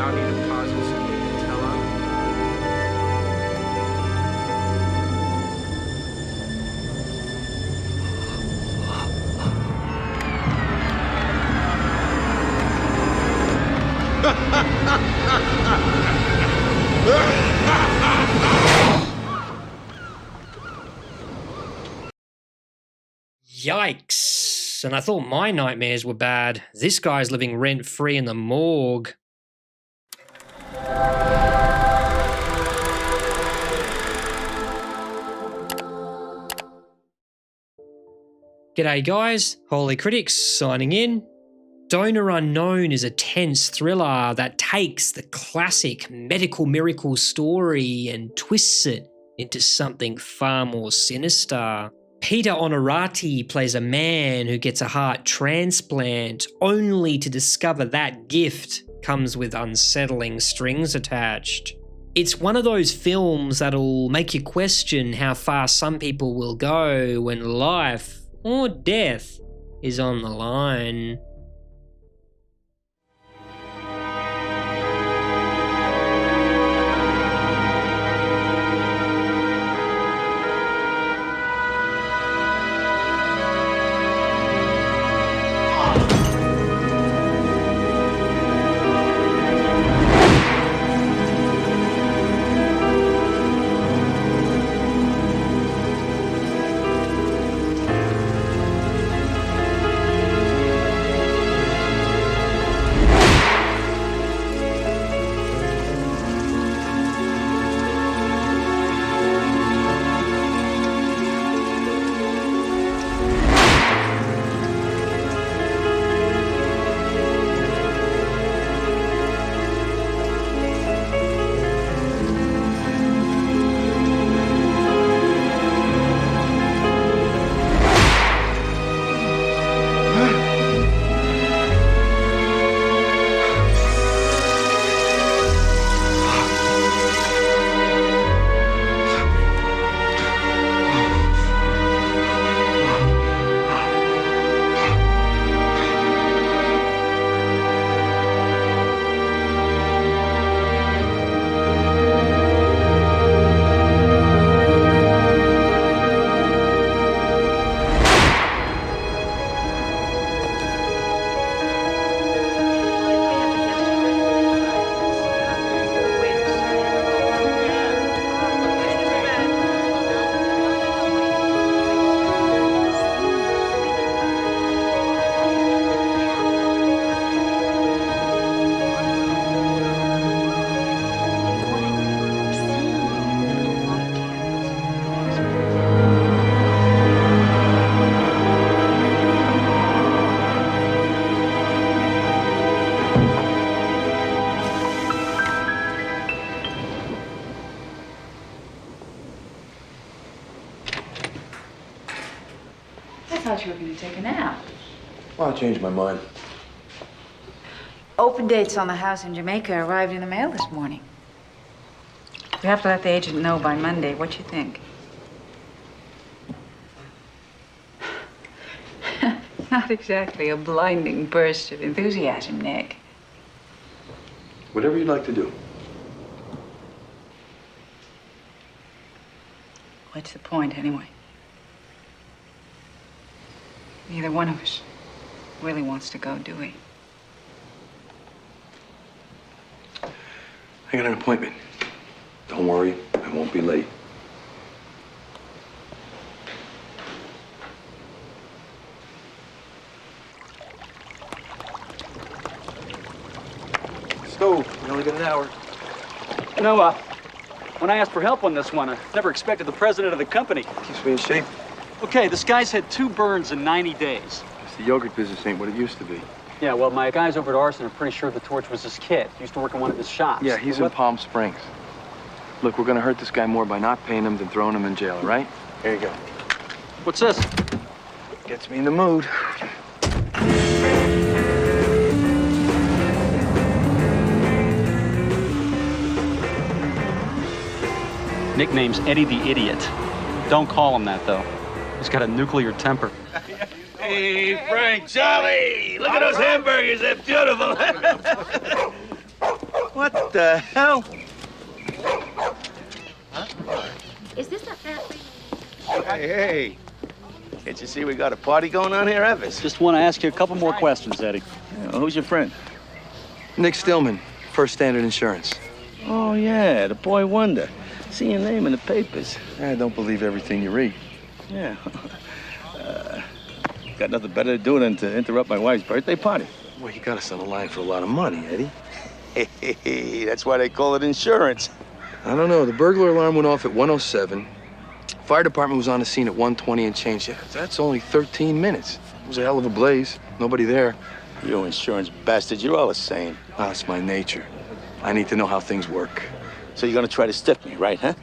allow me to pause it so we can tell him? Yikes. And I thought my nightmares were bad. This guy's living rent-free in the morgue. G'day guys, Holy Critics signing in. Donor Unknown is a tense thriller that takes the classic medical miracle story and twists it into something far more sinister. Peter Onorati plays a man who gets a heart transplant only to discover that gift comes with unsettling strings attached. It's one of those films that'll make you question how far some people will go when life or death is on the line. I thought you were going to take a nap. Well, I changed my mind. Open dates on the house in Jamaica arrived in the mail this morning. We have to let the agent know by Monday. What you think? Not exactly a blinding burst of enthusiasm, Nick. Whatever you'd like to do. What's the point, anyway? Neither one of us really wants to go, do we? I got an appointment. Don't worry, I won't be late. Stove, you only got an hour. You know, when I asked for help on this one, I never expected the president of the company. Keeps me in shape. Okay, this guy's had 2 burns in 90 days. The yogurt business ain't what it used to be. Yeah, well, my guys over at Arson are pretty sure the torch was his kid. He used to work in one of his shops. Yeah, he's in Palm Springs. Look, we're gonna hurt this guy more by not paying him than throwing him in jail, all right? Here you go. What's this? Gets me in the mood. Nickname's Eddie the Idiot. Don't call him that, though. He's got a nuclear temper. Hey, Frank, Charlie! Look at those hamburgers, they're beautiful. What What the hell? Is this that fat lady? Hey. Can't you see we got a party going on here, Evis? Just want to ask you a couple more questions, Eddie. Yeah, well, who's your friend? Nick Stillman, First Standard Insurance. Oh, yeah, the boy wonder. See your name in the papers. I don't believe everything you read. Yeah. Got nothing better to do than to interrupt my wife's birthday party. Well, you got us on the line for a lot of money, Eddie. Hey, that's why they call it insurance. I don't know. The burglar alarm went off at 1:07. Fire department was on the scene at 1:20 and change. That's only 13 minutes. It was a hell of a blaze. Nobody there. You insurance bastards, you're all the same. That's my nature. I need to know how things work. So you're gonna try to stiff me, right, huh?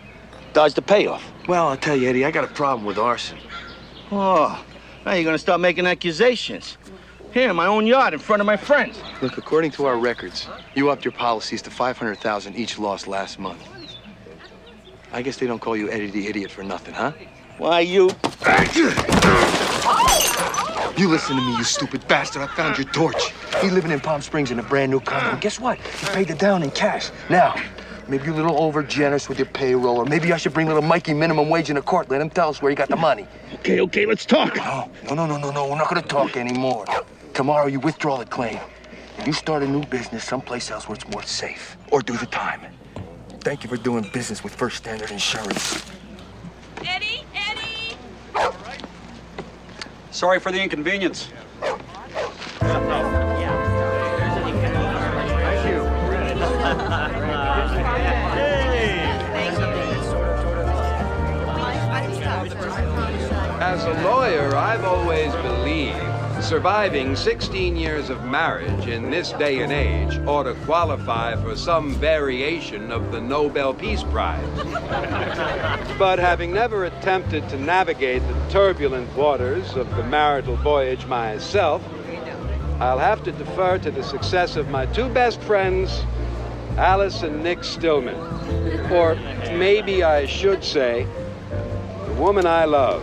Dodge the payoff. Well, I'll tell you, Eddie, I got a problem with arson. Oh, now you're gonna start making accusations. Here in my own yard in front of my friends. Look, according to our records, you upped your policies to $500,000 each lost last month. I guess they don't call you Eddie the Idiot for nothing, huh? Why, you... You listen to me, you stupid bastard. I found your torch. He living in Palm Springs in a brand new condo. And guess what? He paid it down in cash. Now, maybe you're a little over generous with your payroll, or maybe I should bring little Mikey minimum wage into court. Let him tell us where he got the money. Okay, let's talk. No. We're not gonna talk anymore. Tomorrow you withdraw the claim. You start a new business someplace else where it's more safe. Or do the time. Thank you for doing business with First Standard Insurance. Eddie! Sorry for the inconvenience. As a lawyer, I've always believed surviving 16 years of marriage in this day and age ought to qualify for some variation of the Nobel Peace Prize. But having never attempted to navigate the turbulent waters of the marital voyage myself, I'll have to defer to the success of my two best friends, Alice and Nick Stillman. Or maybe I should say, the woman I love.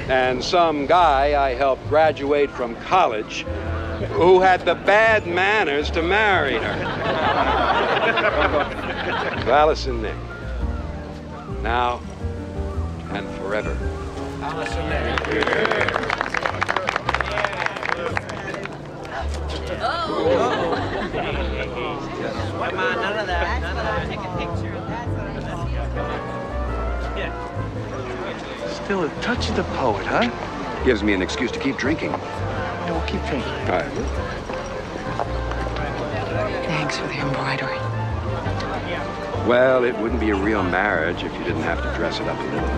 And some guy I helped graduate from college who had the bad manners to marry her. To Alice and Nick. Now and forever. Alice and Nick. Come on, none of that. Take a picture. Still a touch of the poet, huh? Gives me an excuse to keep drinking. Yeah, we'll keep drinking. All right. Thanks for the embroidery. Well, it wouldn't be a real marriage if you didn't have to dress it up a little.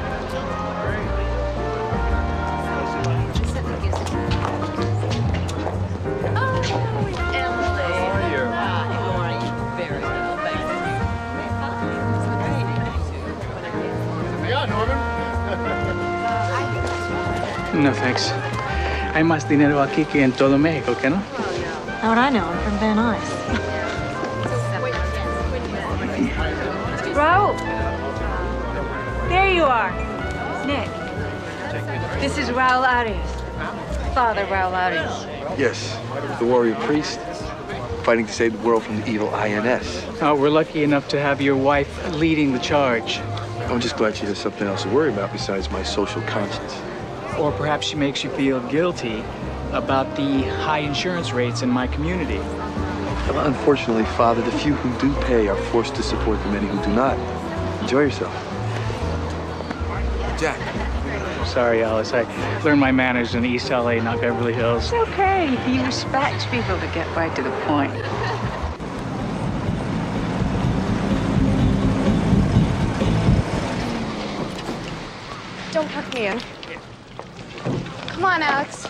No, thanks. Hay más dinero aquí que en todo México, ¿qué no? How would I know? I'm from Van Nuys. Raul! There you are. Nick. This is Raul Arias. Father Raul Arias. Yes, the warrior priest, fighting to save the world from the evil INS. Oh, we're lucky enough to have your wife leading the charge. I'm just glad she has something else to worry about besides my social conscience. Or perhaps she makes you feel guilty about the high insurance rates in my community. Well, unfortunately, Father, the few who do pay are forced to support the many who do not. Enjoy yourself. Jack. Sorry, Alice. I learned my manners in East LA, not Beverly Hills. It's okay. He respects people to get right to the point. Don't tuck me in. Come on, Alex.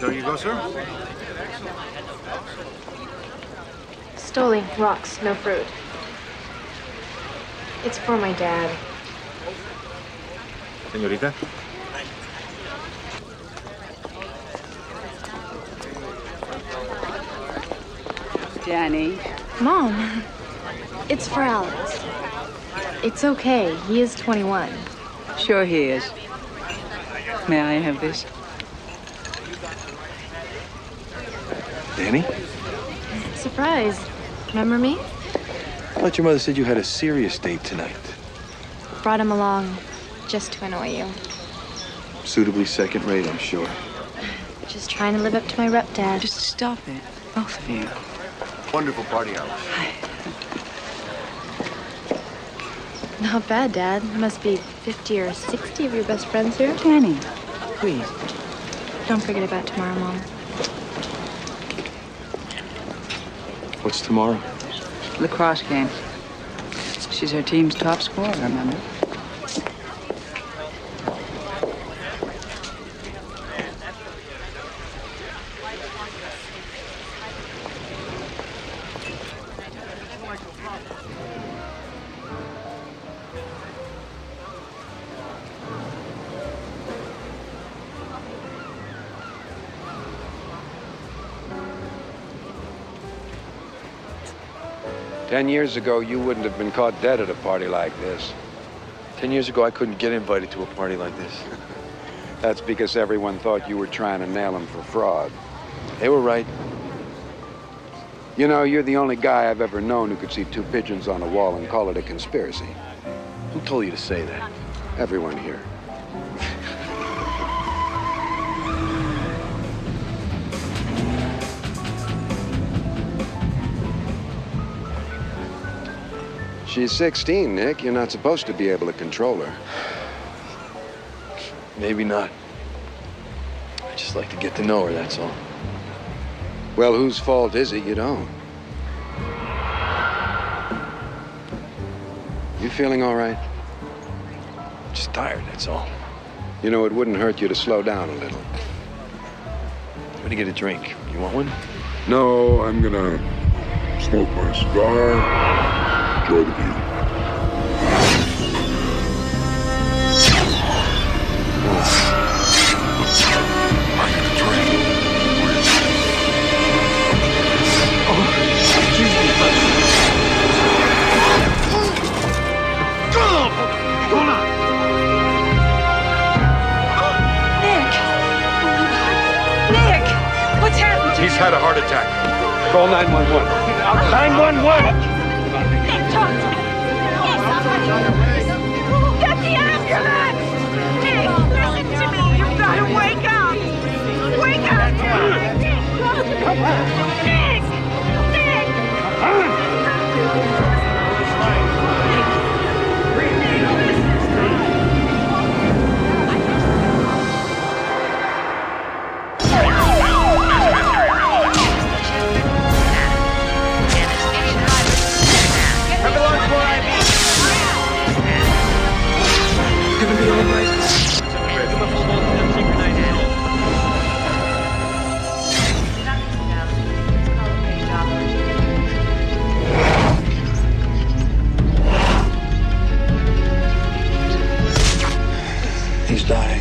There you go, sir. Stoli, rocks, no fruit. It's for my dad. Señorita. Danny. Mom, it's for Alex. It's okay. He is 21. Sure he is. May I have this? Danny? Surprise. Remember me? I thought your mother said you had a serious date tonight. Brought him along just to annoy you. Suitably second rate, I'm sure. Just trying to live up to my rep, Dad. Just stop it, both of you. Wonderful party hours. Not bad, Dad. There must be 50 or 60 of your best friends here. Danny, please. Don't forget about tomorrow, Mom. What's tomorrow? Lacrosse game. She's her team's top scorer, remember? Ten years ago, you wouldn't have been caught dead at a party like this. 10 years ago, I couldn't get invited to a party like this. That's because everyone thought you were trying to nail him for fraud. They were right. You know, you're the only guy I've ever known who could see two pigeons on a wall and call it a conspiracy. Who told you to say that? Everyone here. She's 16, Nick. You're not supposed to be able to control her. Maybe not. I just like to get to know her, that's all. Well, whose fault is it you don't? You feeling all right? Just tired, that's all. You know, it wouldn't hurt you to slow down a little. I'm gonna get a drink. You want one? No, I'm gonna smoke my cigar. Enjoy the view. Nick! What's happened to He's had a heart attack. Call 911. 911! Nick, talk to me! Get the ambulance! Nick, listen to me! You've got to wake up! Wake up! Nick! Nick! He's dying.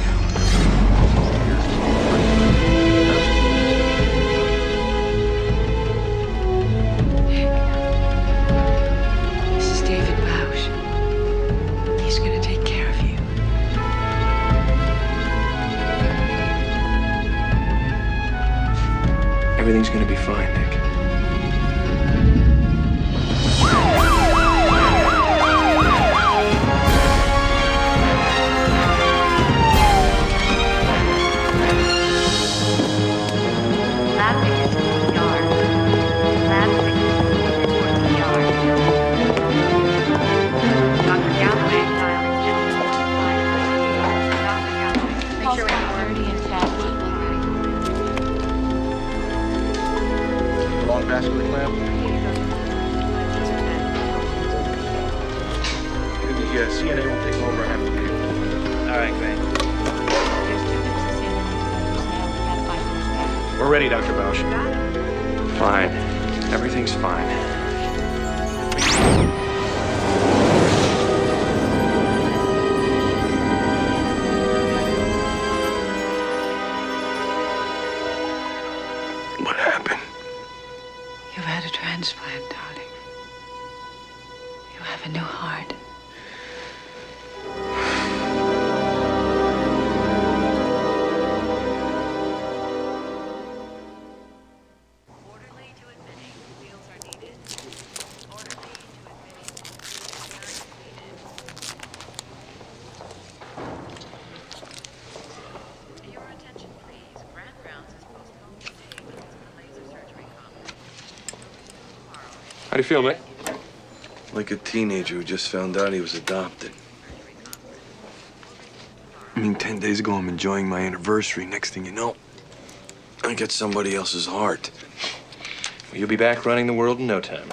This is David Bausch. He's gonna take care of you. Everything's gonna be fine, Nick. Long vascular clamp. The CNA will take over after you. All right, great. We're ready, Dr. Bausch. Fine. Everything's fine. What happened? You've had a transplant, darling. You have a new heart. do you feel, Nick? Like a teenager who just found out he was adopted. I mean, 10 days ago, I'm enjoying my anniversary. Next thing you know, I get somebody else's heart. You'll be back running the world in no time.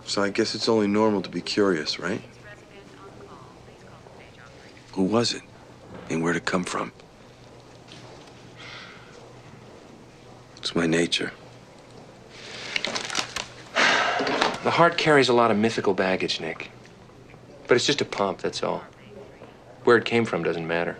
So I guess it's only normal to be curious, right? Who was it? And where'd it come from? It's my nature. The heart carries a lot of mythical baggage, Nick. But it's just a pump, that's all. Where it came from doesn't matter.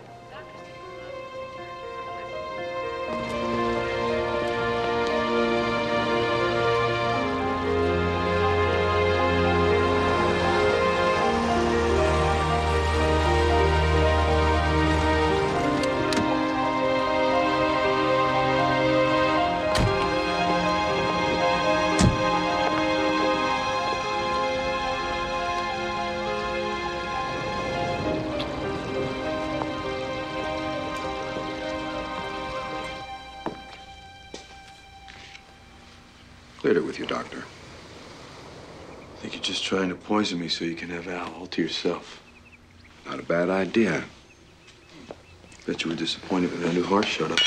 Cleared it with you, Doctor. I think you're just trying to poison me so you can have Al all to yourself. Not a bad idea. Bet you were disappointed when that new heart showed up.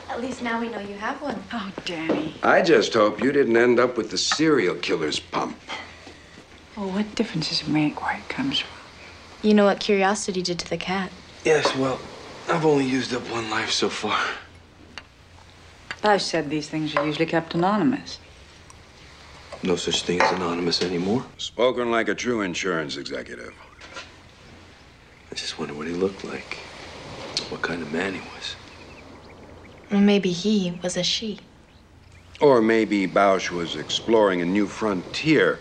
At least now we know you have one. Oh, Danny. I just hope you didn't end up with the serial killer's pump. Well, what difference does it make where it comes from? You know what curiosity did to the cat. Yes, well, I've only used up one life so far. I've said these things are usually kept anonymous. No such thing as anonymous anymore. Spoken like a true insurance executive. I just wonder what he looked like. What kind of man he was. Well, maybe he was a she. Or maybe Bausch was exploring a new frontier.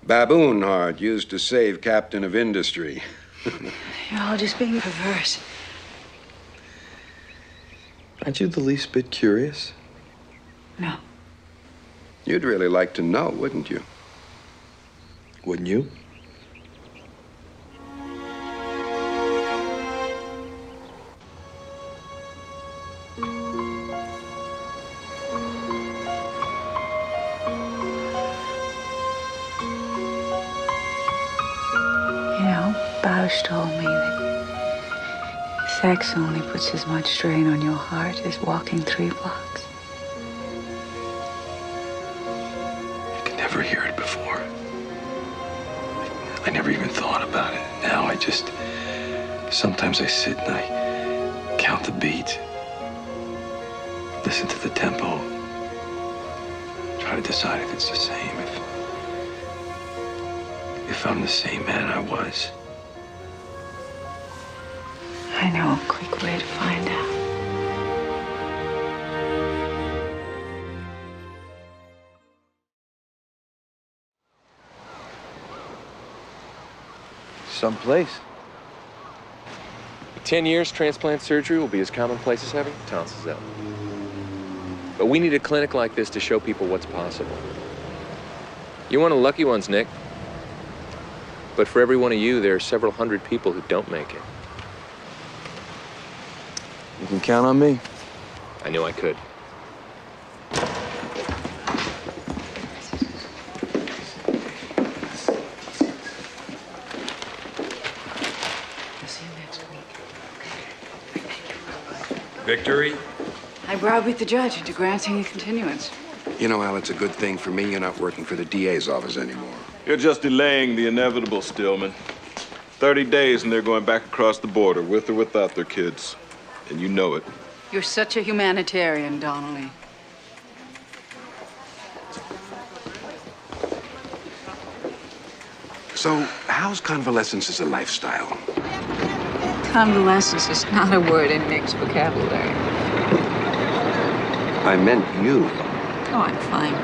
Baboon heart used to save Captain of Industry. You're all just being perverse. Aren't you the least bit curious? No. You'd really like to know, wouldn't you? Wouldn't you? You know, Bausch told me that sex only puts as much strain on your heart as walking 3 blocks. I could never hear it before. I never even thought about it. Now I just... Sometimes I sit and I count the beat. Listen to the tempo. Try to decide if it's the same. If I'm the same man I was. I know a quick way to find out. Someplace. In 10 years, transplant surgery will be as commonplace as having tonsils out. But we need a clinic like this to show people what's possible. You're one of the lucky ones, Nick. But for every one of you, there are several hundred people who don't make it. You can count on me. I knew I could. See you next week. Victory? I browbeat the judge into granting a continuance. You know, Al, it's a good thing for me you're not working for the DA's office anymore. You're just delaying the inevitable, Stillman. 30 days and they're going back across the border, with or without their kids. And you know it. You're such a humanitarian, Donnelly. So, how's convalescence as a lifestyle? Convalescence is not a word in Nick's vocabulary. I meant you. Oh, I'm fine.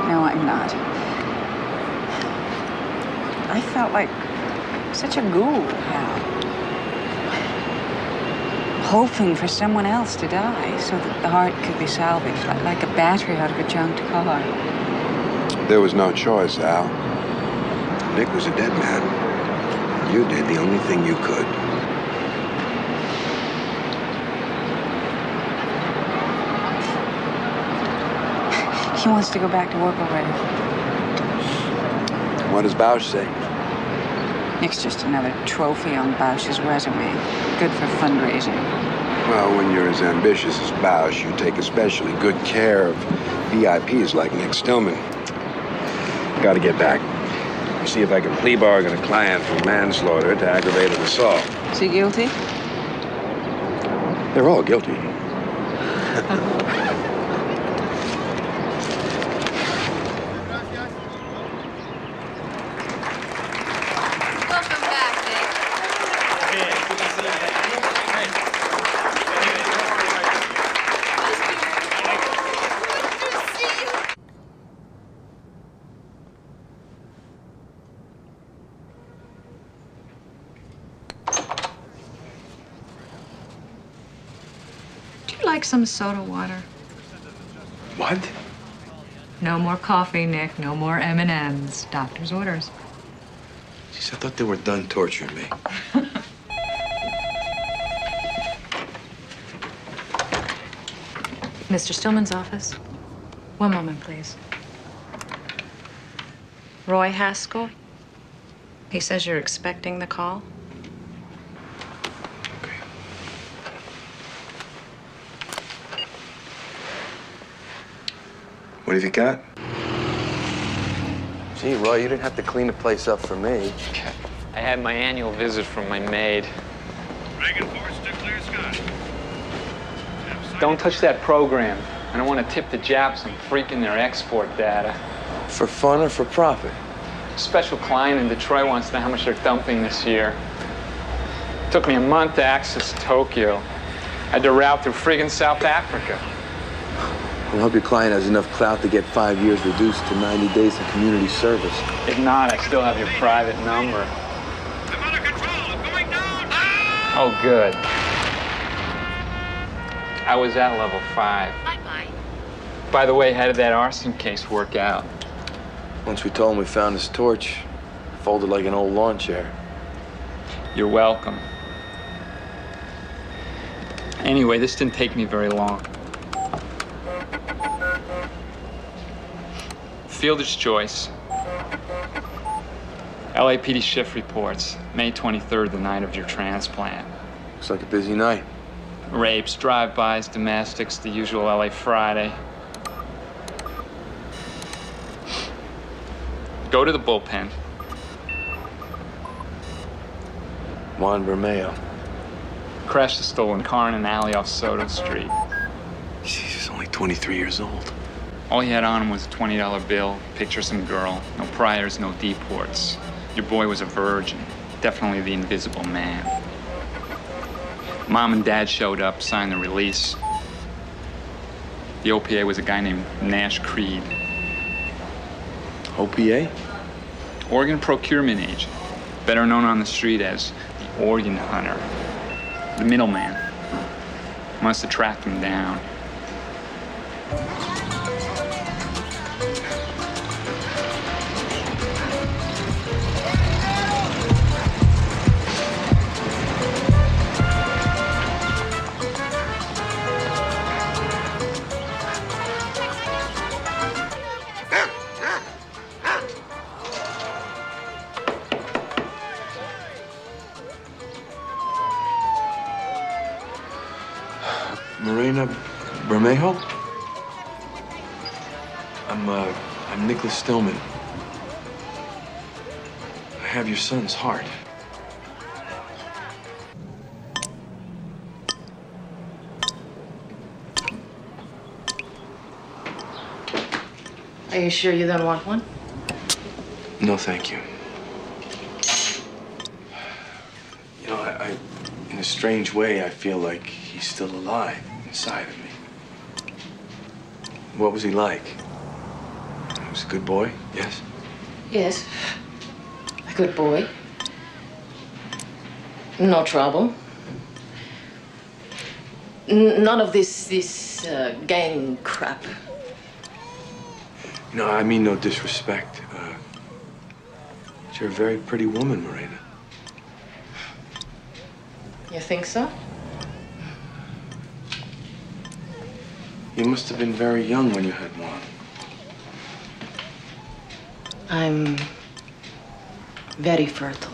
No, I'm not. I felt like such a ghoul, Hal. Hoping for someone else to die so that the heart could be salvaged, like a battery out of a junked car. There was no choice, Al. Nick was a dead man. You did the only thing you could. He wants to go back to work already. What does Bausch say? Nick's just another trophy on Bausch's resume. Good for fundraising. Well, when you're as ambitious as Bausch, you take especially good care of VIPs like Nick Stillman. Gotta get back. See if I can plea bargain a client for manslaughter to aggravated assault. Is he guilty? They're all guilty. Welcome back, Nick. Do you like some soda water? What? No more coffee, Nick. No more M&Ms. Doctor's orders. Jeez, I thought they were done torturing me. Mr. Stillman's office. One moment, please. Roy Haskell. He says you're expecting the call. What have you got? Gee, Roy, you didn't have to clean the place up for me. I had my annual visit from my maid. Reagan Forrester, clear sky. Don't touch that program. I don't want to tip the Japs on freaking their export data. For fun or for profit? A special client in Detroit wants to know how much they're dumping this year. Took me a month to access Tokyo. I had to route through friggin' South Africa. I hope your client has enough clout to get 5 years reduced to 90 days of community service. If not, I still have your private number. I'm under control. I'm going down. Oh, good. I was at level 5. Bye-bye. By the way, how did that arson case work out? Once we told him we found his torch, folded like an old lawn chair. You're welcome. Anyway, this didn't take me very long. Fielder's choice. LAPD shift reports. May 23rd, the night of your transplant. Looks like a busy night. Rapes, drive-bys, domestics, the usual LA Friday. Go to the bullpen. Juan Bermeo. Crashed a stolen car in an alley off Soto Street. He's only 23 years old. All he had on him was a $20 bill, picture some girl, no priors, no deports. Your boy was a virgin, definitely the invisible man. Mom and Dad showed up, signed the release. The OPA was a guy named Nash Creed. OPA? Organ procurement agent, better known on the street as the organ hunter. The middleman. Must have tracked him down. Morena Bermejo? I'm Nicholas Stillman. I have your son's heart. Are you sure you don't want one? No, thank you. You know, I in a strange way, I feel like he's still alive inside of me. What was he like? He was a good boy, yes? Yes. A good boy. No trouble. None of this gang crap. No, I mean no disrespect. But you're a very pretty woman, Morena. You think so? You must have been very young when you had Juan. I'm very fertile.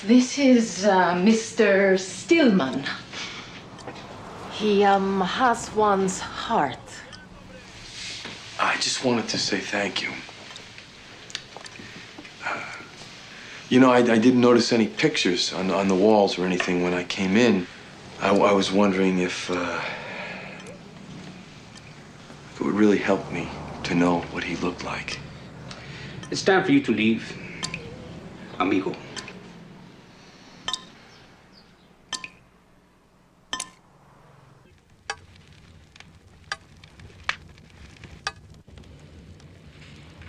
This is Mr. Stillman. He has one's heart. I just wanted to say thank you. You know, I didn't notice any pictures on the walls or anything when I came in. I was wondering if it would really help me to know what he looked like. It's time for you to leave, amigo.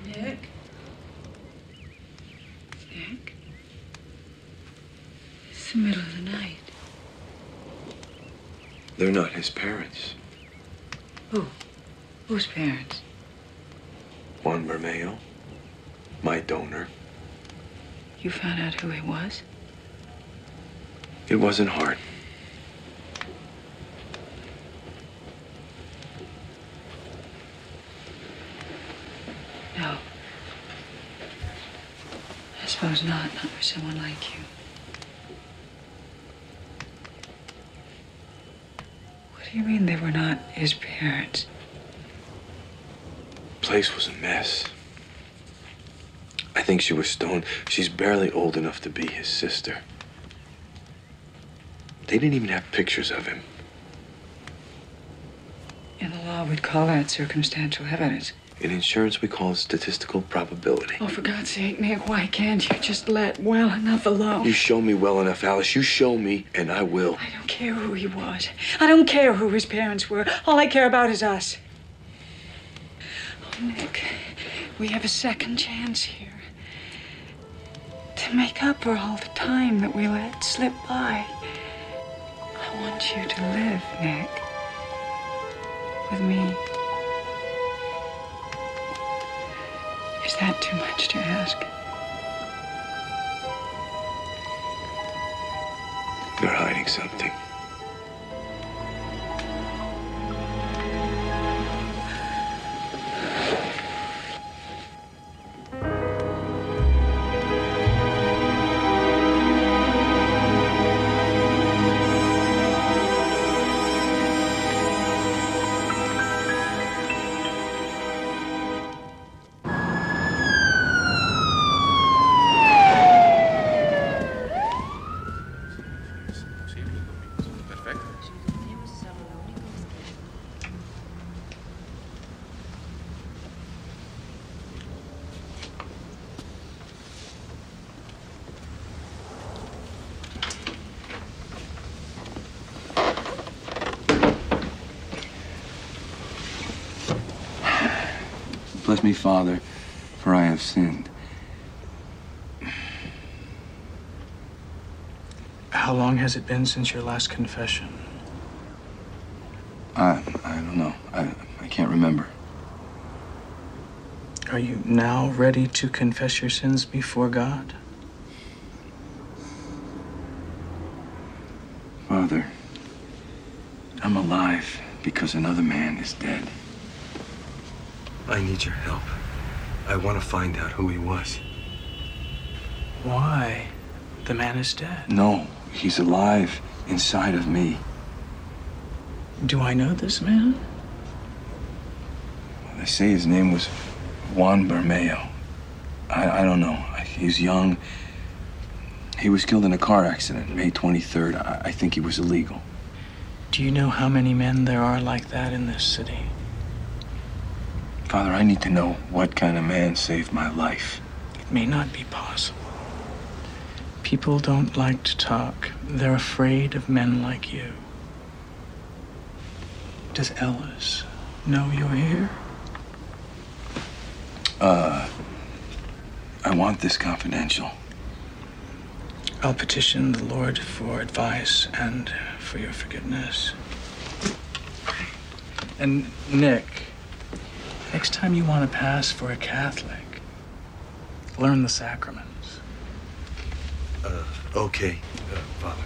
Nick? Nick? It's the middle of the night. They're not his parents. Who? Whose parents? Juan Bermeo, my donor. You found out who he was? It wasn't hard. No. I suppose not for someone like you. What do you mean they were not his parents? The place was a mess. I think she was stoned. She's barely old enough to be his sister. They didn't even have pictures of him. In the law, we'd call that circumstantial evidence. In insurance, we call it statistical probability. Oh, for God's sake, Nick, why can't you just let well enough alone? You show me well enough, Alice. You show me, and I will. I don't care who he was. I don't care who his parents were. All I care about is us. Oh, Nick, we have a second chance here. To make up for all the time that we let slip by. I want you to live, Nick. With me. Is that too much to ask? You're hiding something. Bless me, Father, for I have sinned. How long has it been since your last confession? I don't know. I can't remember. Are you now ready to confess your sins before God? Father, I'm alive because another man is dead. I need your help. I want to find out who he was. Why? The man is dead. No, he's alive inside of me. Do I know this man? They say his name was Juan Bermeo. I don't know. He's young. He was killed in a car accident May 23rd. I think he was illegal. Do you know how many men there are like that in this city? Father, I need to know what kind of man saved my life. It may not be possible. People don't like to talk. They're afraid of men like you. Does Ellis know you're here? I want this confidential. I'll petition the Lord for advice and for your forgiveness. And Nick, next time you want to pass for a Catholic, learn the sacraments. Okay, Father.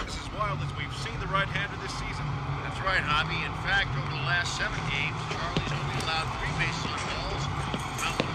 This is wild as we've seen the right-hander this season. That's right, Javi. In fact, over the last 7 games, Charlie's only allowed 3 bases on balls. Mountain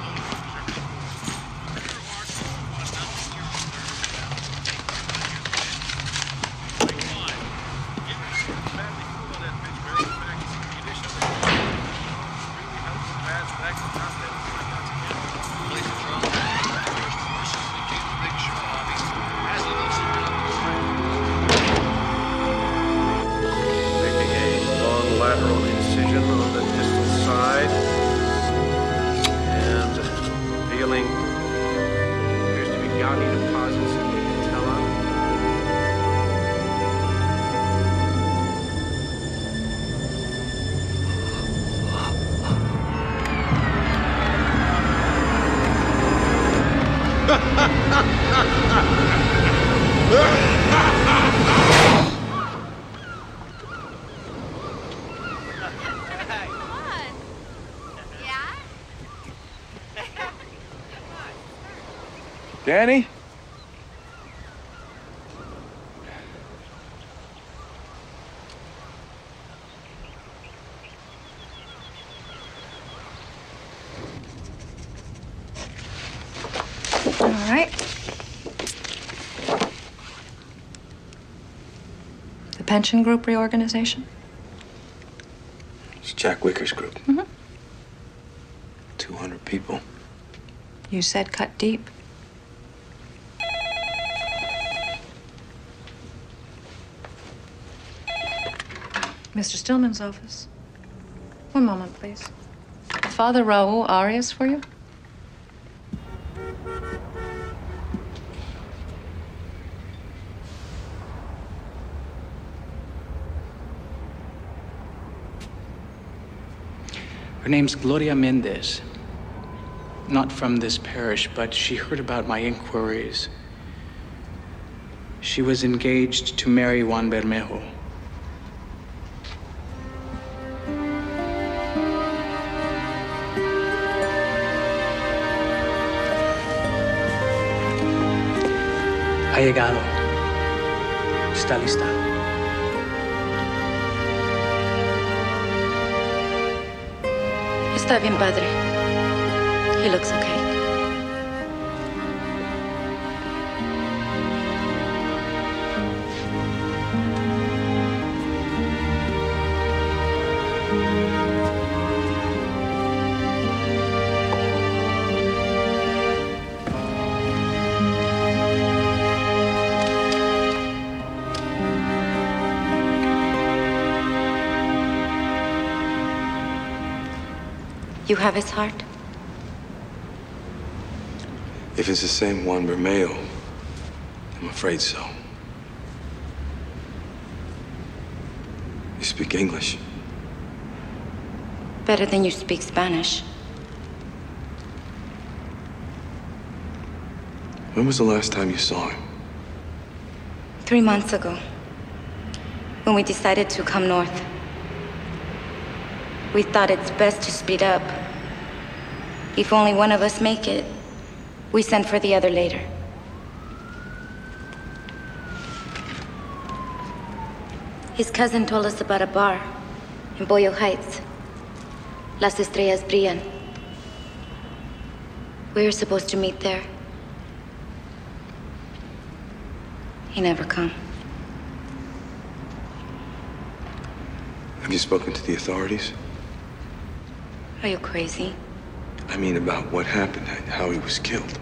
Low lateral incision on the distal side, and feeling appears to be gouty deposits in the patella. Danny? All right. The pension group reorganization? It's Jack Wicker's group. Mm-hmm. 200 people. You said cut deep. Mr. Stillman's office. One moment, please. Father Raul Arias for you? Her name's Gloria Mendez. Not from this parish, but she heard about my inquiries. She was engaged to marry Juan Bermejo. Ha llegado. Está lista. Está bien, padre. He looks okay. You have his heart? If it's the same Juan Bermejo, I'm afraid so. You speak English? Better than you speak Spanish. When was the last time you saw him? 3 months ago, when we decided to come north. We thought it's best to speed up. If only one of us make it, we send for the other later. His cousin told us about a bar in Boyle Heights. Las Estrellas Brillan. We were supposed to meet there. He never come. Have you spoken to the authorities? Are you crazy? I mean, about what happened, how he was killed.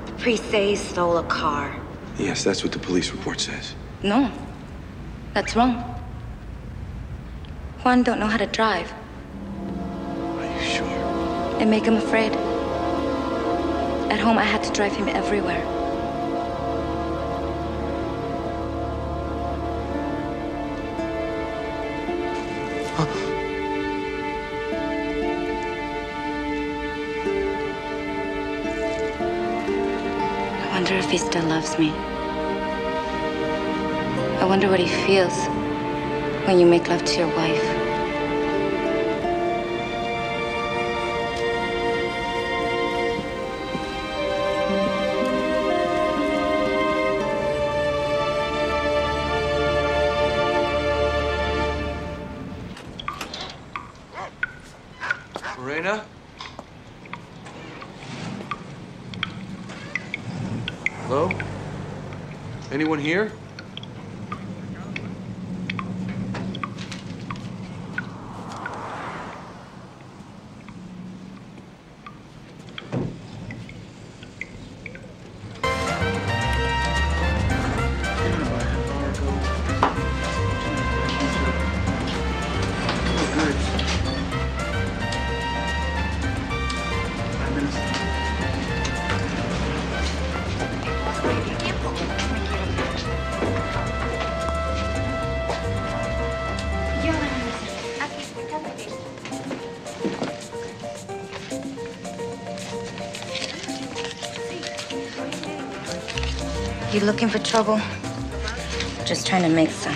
The priest says he stole a car. Yes, that's what the police report says. No, that's wrong. Juan don't know how to drive. Are you sure? It make him afraid. At home, I had to drive him everywhere. I wonder if he still loves me. I wonder what he feels when you make love to your wife. Elena? Hello? Anyone here? You looking for trouble? Just trying to make some.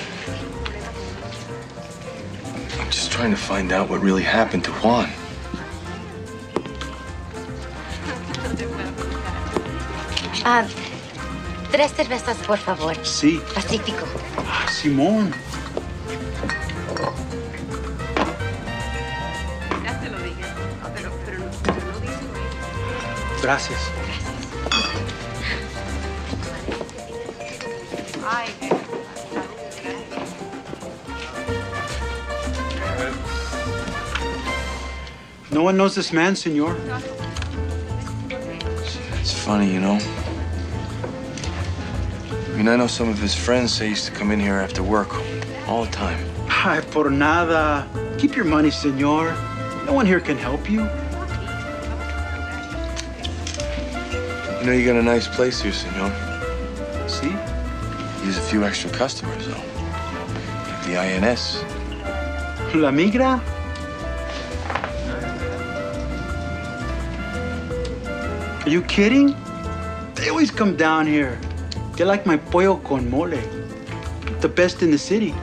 I'm just trying to find out what really happened to Juan. Tres cervezas, por favor. Sí. Pacífico. Simón. Gracias. No one knows this man, senor. It's funny, you know? I mean, I know some of his friends say he used to come in here after work all the time. Ay, por nada. Keep your money, senor. No one here can help you. You know, you got a nice place here, senor. See? Use a few extra customers, though. Like the INS. La migra? Are you kidding? They always come down here. They like my pollo con mole. The best in the city.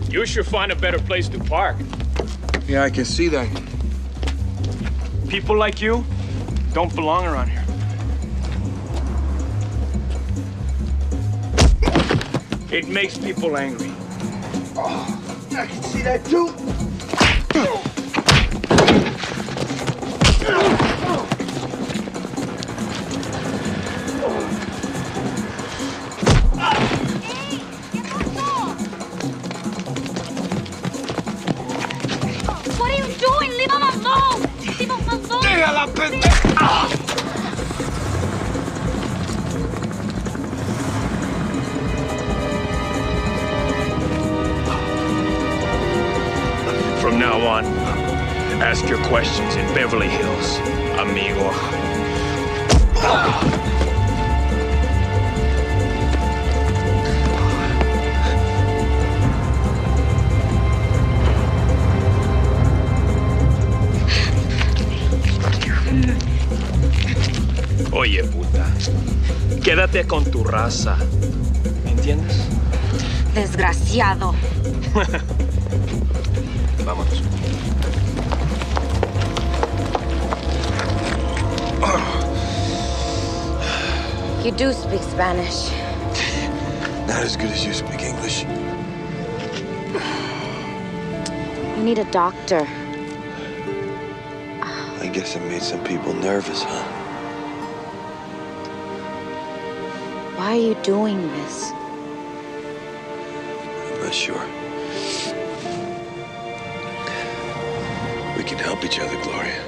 You should find a better place to park. Yeah, I can see that. People like you don't belong around here. It makes people angry. Oh, I can see that too. What are you doing? Leave him alone! Leave him alone! ¡Déjala, pendeja! From now on, ask your questions in Beverly Hills, amigo. Oye, puta, quédate con tu raza. ¿Me entiendes? Desgraciado. Vámonos. You do speak Spanish. Not as good as you speak English. You need a doctor. I guess it made some people nervous, huh? Why are you doing this? I'm not sure. We can help each other, Gloria.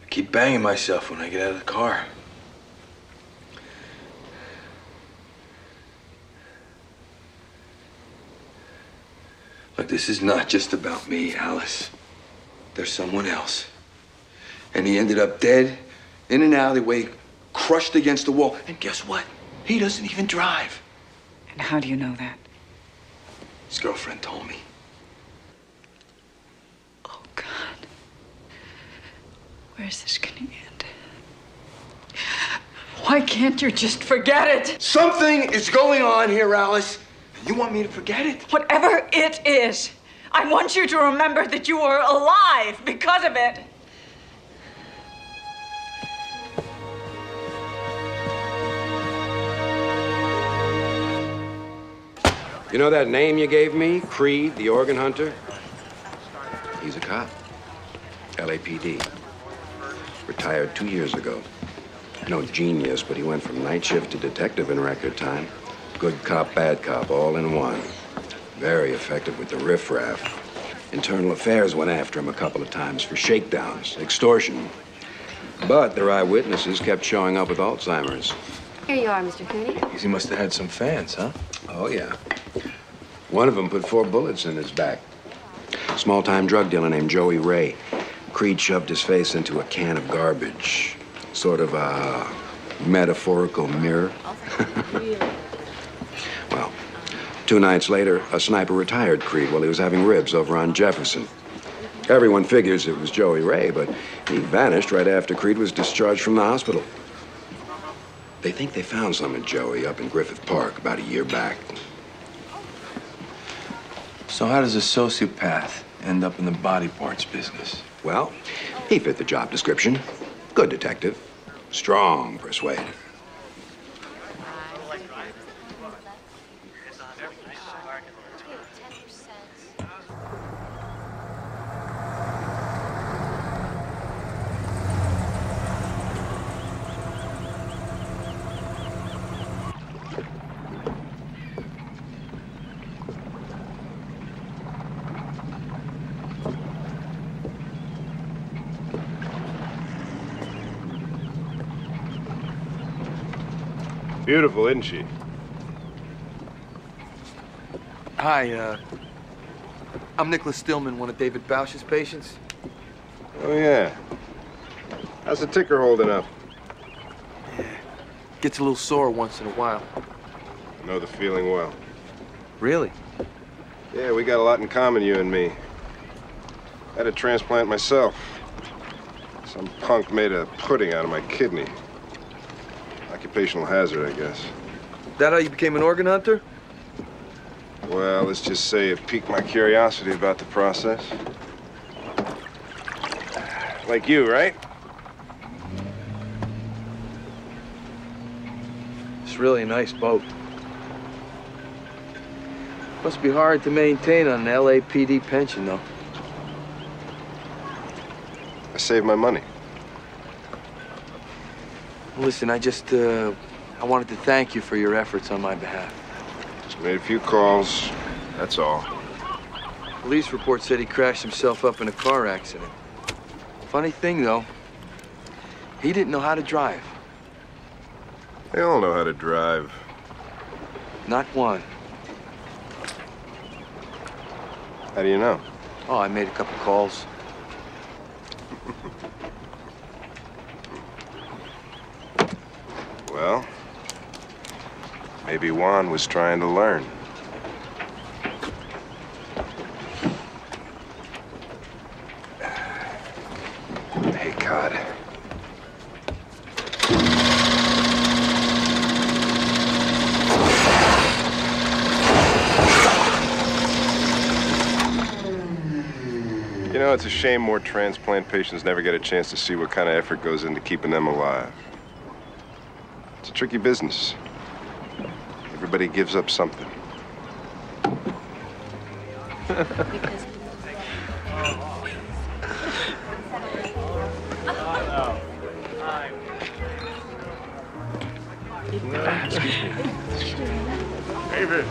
I keep banging myself when I get out of the car. Look, this is not just about me, Alice. There's someone else. And he ended up dead in an alleyway, crushed against the wall. And guess what? He doesn't even drive. And how do you know that? His girlfriend told me. Oh, God. Where's this gonna end? Why can't you just forget it? Something is going on here, Alice. You want me to forget it? Whatever it is, I want you to remember that you were alive because of it. You know that name you gave me, Creed, the organ hunter? He's a cop. LAPD. Retired 2 years ago. No genius, but he went from night shift to detective in record time. Good cop, bad cop, all in one. Very effective with the riffraff. Internal Affairs went after him a couple of times for shakedowns, extortion. But their eyewitnesses kept showing up with Alzheimer's. Here you are, Mr. Cooney. He must have had some fans, huh? Oh, yeah. One of them put 4 bullets in his back. Small-time drug dealer named Joey Ray. Creed shoved his face into a can of garbage. Sort of a metaphorical mirror. Well, 2 nights later, a sniper retired Creed while he was having ribs over on Jefferson. Everyone figures it was Joey Ray, but he vanished right after Creed was discharged from the hospital. They think they found some of Joey up in Griffith Park about a year back. So how does a sociopath end up in the body parts business? Well, he fit the job description. Good detective. Strong persuader. Beautiful, isn't she? Hi, I'm Nicholas Stillman, one of David Bausch's patients. Oh, yeah. How's the ticker holding up? Gets a little sore once in a while. I know the feeling well. Really? Yeah, we got a lot in common, you and me. I had a transplant myself. Some punk made a pudding out of my kidney. Occupational hazard, I guess. That how you became an organ hunter? Well, let's just say it piqued my curiosity about the process. Like you, right? It's really a nice boat. Must be hard to maintain on an LAPD pension, though. I saved my money. Listen, I wanted to thank you for your efforts on my behalf. Just made a few calls, that's all. Police report said he crashed himself up in a car accident. Funny thing, though, he didn't know how to drive. They all know how to drive. Not one. How do you know? Oh, I made a couple calls. Well, maybe Juan was trying to learn. Hey, God. You know, it's a shame more transplant patients never get a chance to see what kind of effort goes into keeping them alive. It's a tricky business. Everybody gives up something. Excuse me. David,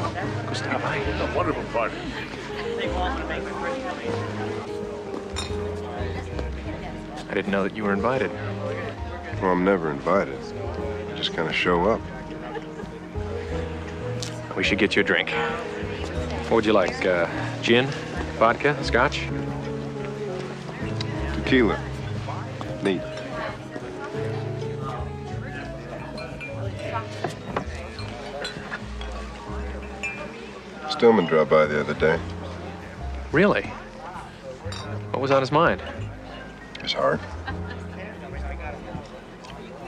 Gustavo, a wonderful party. I didn't know that you were invited. Well, I'm never invited. I just kind of show up. We should get you a drink. What would you like? Gin? Vodka? Scotch? Tequila. Neat. Stillman dropped by the other day. Really? What was on his mind? His heart.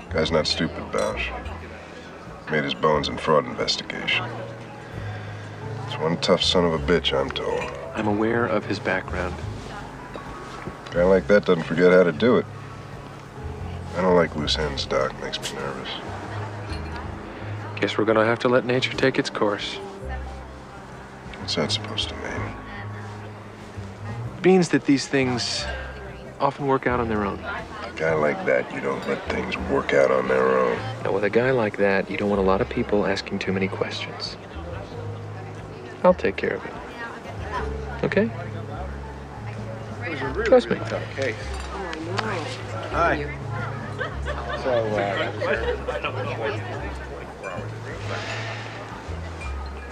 Guy's not stupid, Bausch. Made his bones in fraud investigation. It's one tough son of a bitch, I'm told. I'm aware of his background. A guy like that doesn't forget how to do it. I don't like loose ends, Doc. Makes me nervous. Guess we're gonna have to let nature take its course. What's that supposed to mean? It means that these things often work out on their own. A guy like that, you don't let things work out on their own. Now, with a guy like that, you don't want a lot of people asking too many questions. I'll take care of it. Okay? It was a really, Trust me. really tough case. Hi.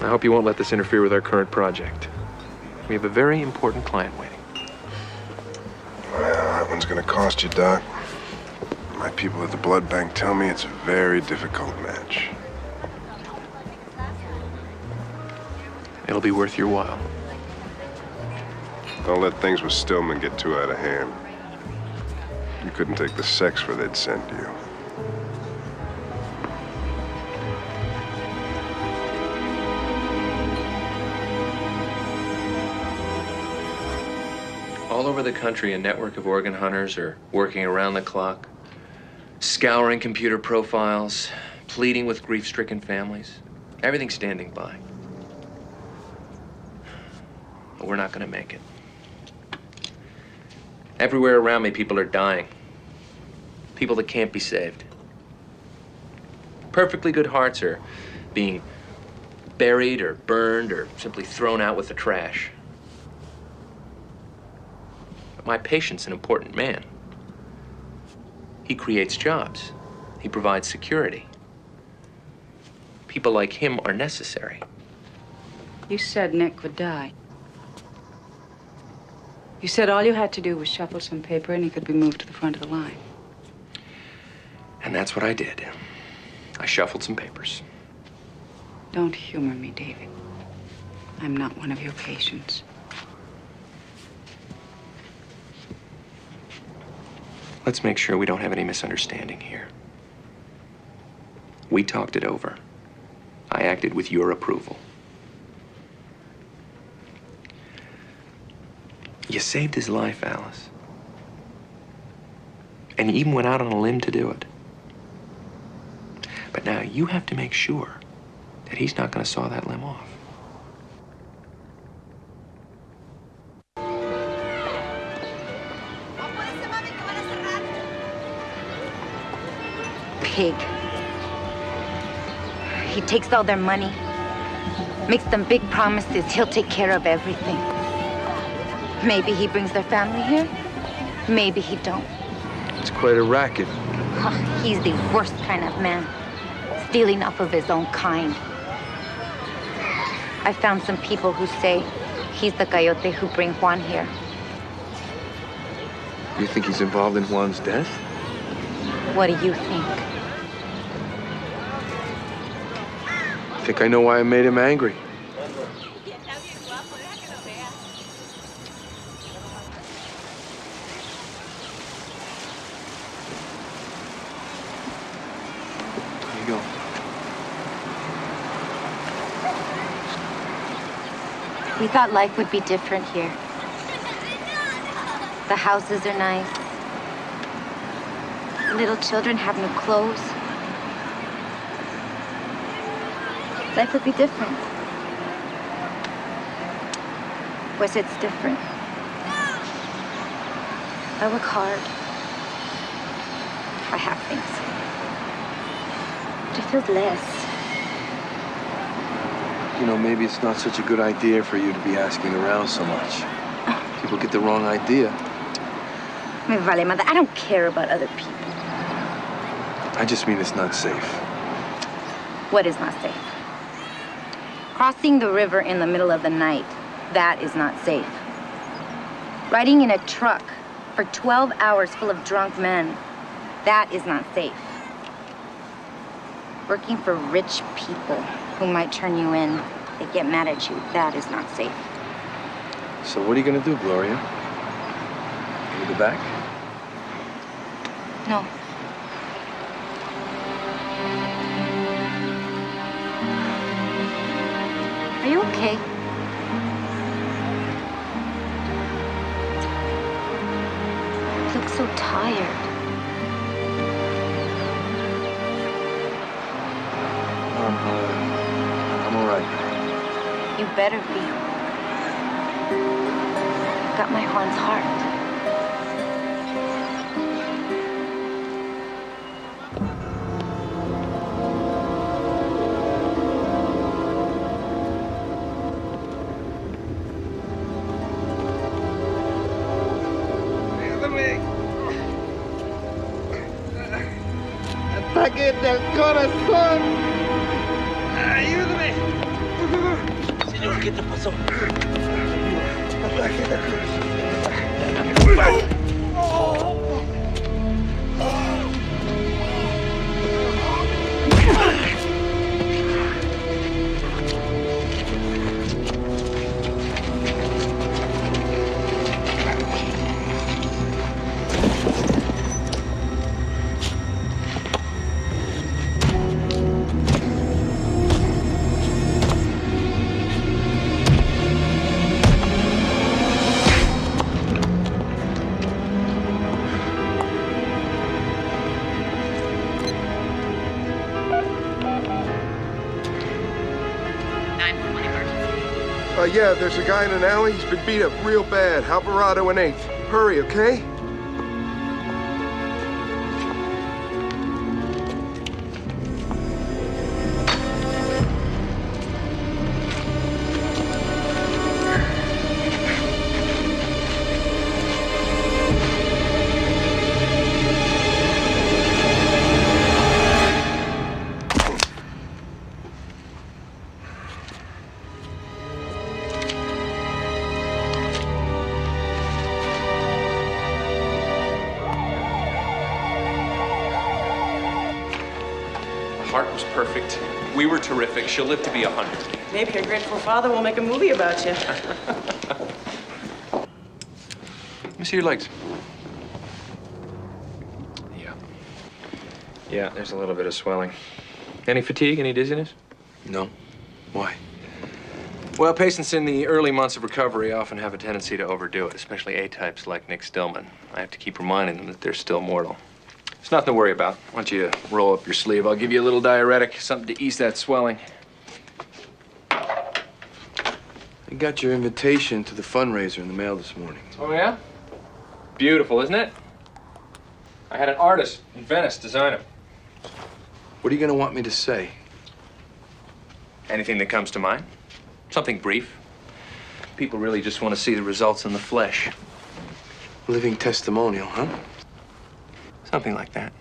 I hope you won't let this interfere with our current project. We have a very important client waiting. Well, that one's gonna cost you, Doc. My people at the blood bank tell me it's a very difficult match. It'll be worth your while. Don't let things with Stillman get too out of hand. You couldn't take the sex where they'd send you. All over the country, a network of organ hunters are working around the clock, scouring computer profiles, pleading with grief-stricken families. Everything's standing by. But we're not gonna make it. Everywhere around me, people are dying. People that can't be saved. Perfectly good hearts are being buried or burned or simply thrown out with the trash. But my patient's an important man. He creates jobs. He provides security. People like him are necessary. You said Nick would die. You said all you had to do was shuffle some paper and he could be moved to the front of the line. And that's what I did. I shuffled some papers. Don't humor me, David. I'm not one of your patients. Let's make sure we don't have any misunderstanding here. We talked it over. I acted with your approval. You saved his life, Alice. And you even went out on a limb to do it. But now you have to make sure that he's not going to saw that limb off. Pig. He takes all their money, makes them big promises he'll take care of everything. Maybe he brings their family here, maybe he don't. It's quite a racket. He's the worst kind of man, stealing off of his own kind. I found some people who say he's the coyote who bring Juan here. You think he's involved in Juan's death? What do you think? I think I know why I made him angry. There you go. We thought life would be different here. The houses are nice. The little children have new clothes. Life would be different. Pues it's different. I work hard. I have things. But it feels less. You know, maybe it's not such a good idea for you to be asking around so much. People get the wrong idea. Me vale madre. I don't care about other people. I just mean it's not safe. What is not safe? Crossing the river in the middle of the night, that is not safe. Riding in a truck for 12 hours full of drunk men. That is not safe. Working for rich people who might turn you in, they get mad at you. That is not safe. So what are you gonna do, Gloria? You go back? No. Are you okay? You look so tired. I'm all right. You better be. Got my Juan's heart. Ataque del corazón. Ayúdame. Señor, ¿qué te pasó? Ataque del Yeah, there's a guy in an alley. He's been beat up real bad. Alvarado and 8th. Hurry, okay? Heart was perfect. We were terrific. She'll live to be 100. Maybe your grateful father will make a movie about you. Let me see your legs. Yeah. Yeah, there's a little bit of swelling. Any fatigue, any dizziness? No. Why? Well, patients in the early months of recovery often have a tendency to overdo it, especially A-types like Nick Stillman. I have to keep reminding them that they're still mortal. It's nothing to worry about. Why don't you roll up your sleeve? I'll give you a little diuretic, something to ease that swelling. I got your invitation to the fundraiser in the mail this morning. Oh, yeah? Beautiful, isn't it? I had an artist in Venice design it. What are you gonna want me to say? Anything that comes to mind. Something brief. People really just want to see the results in the flesh. Living testimonial, huh? Something like that.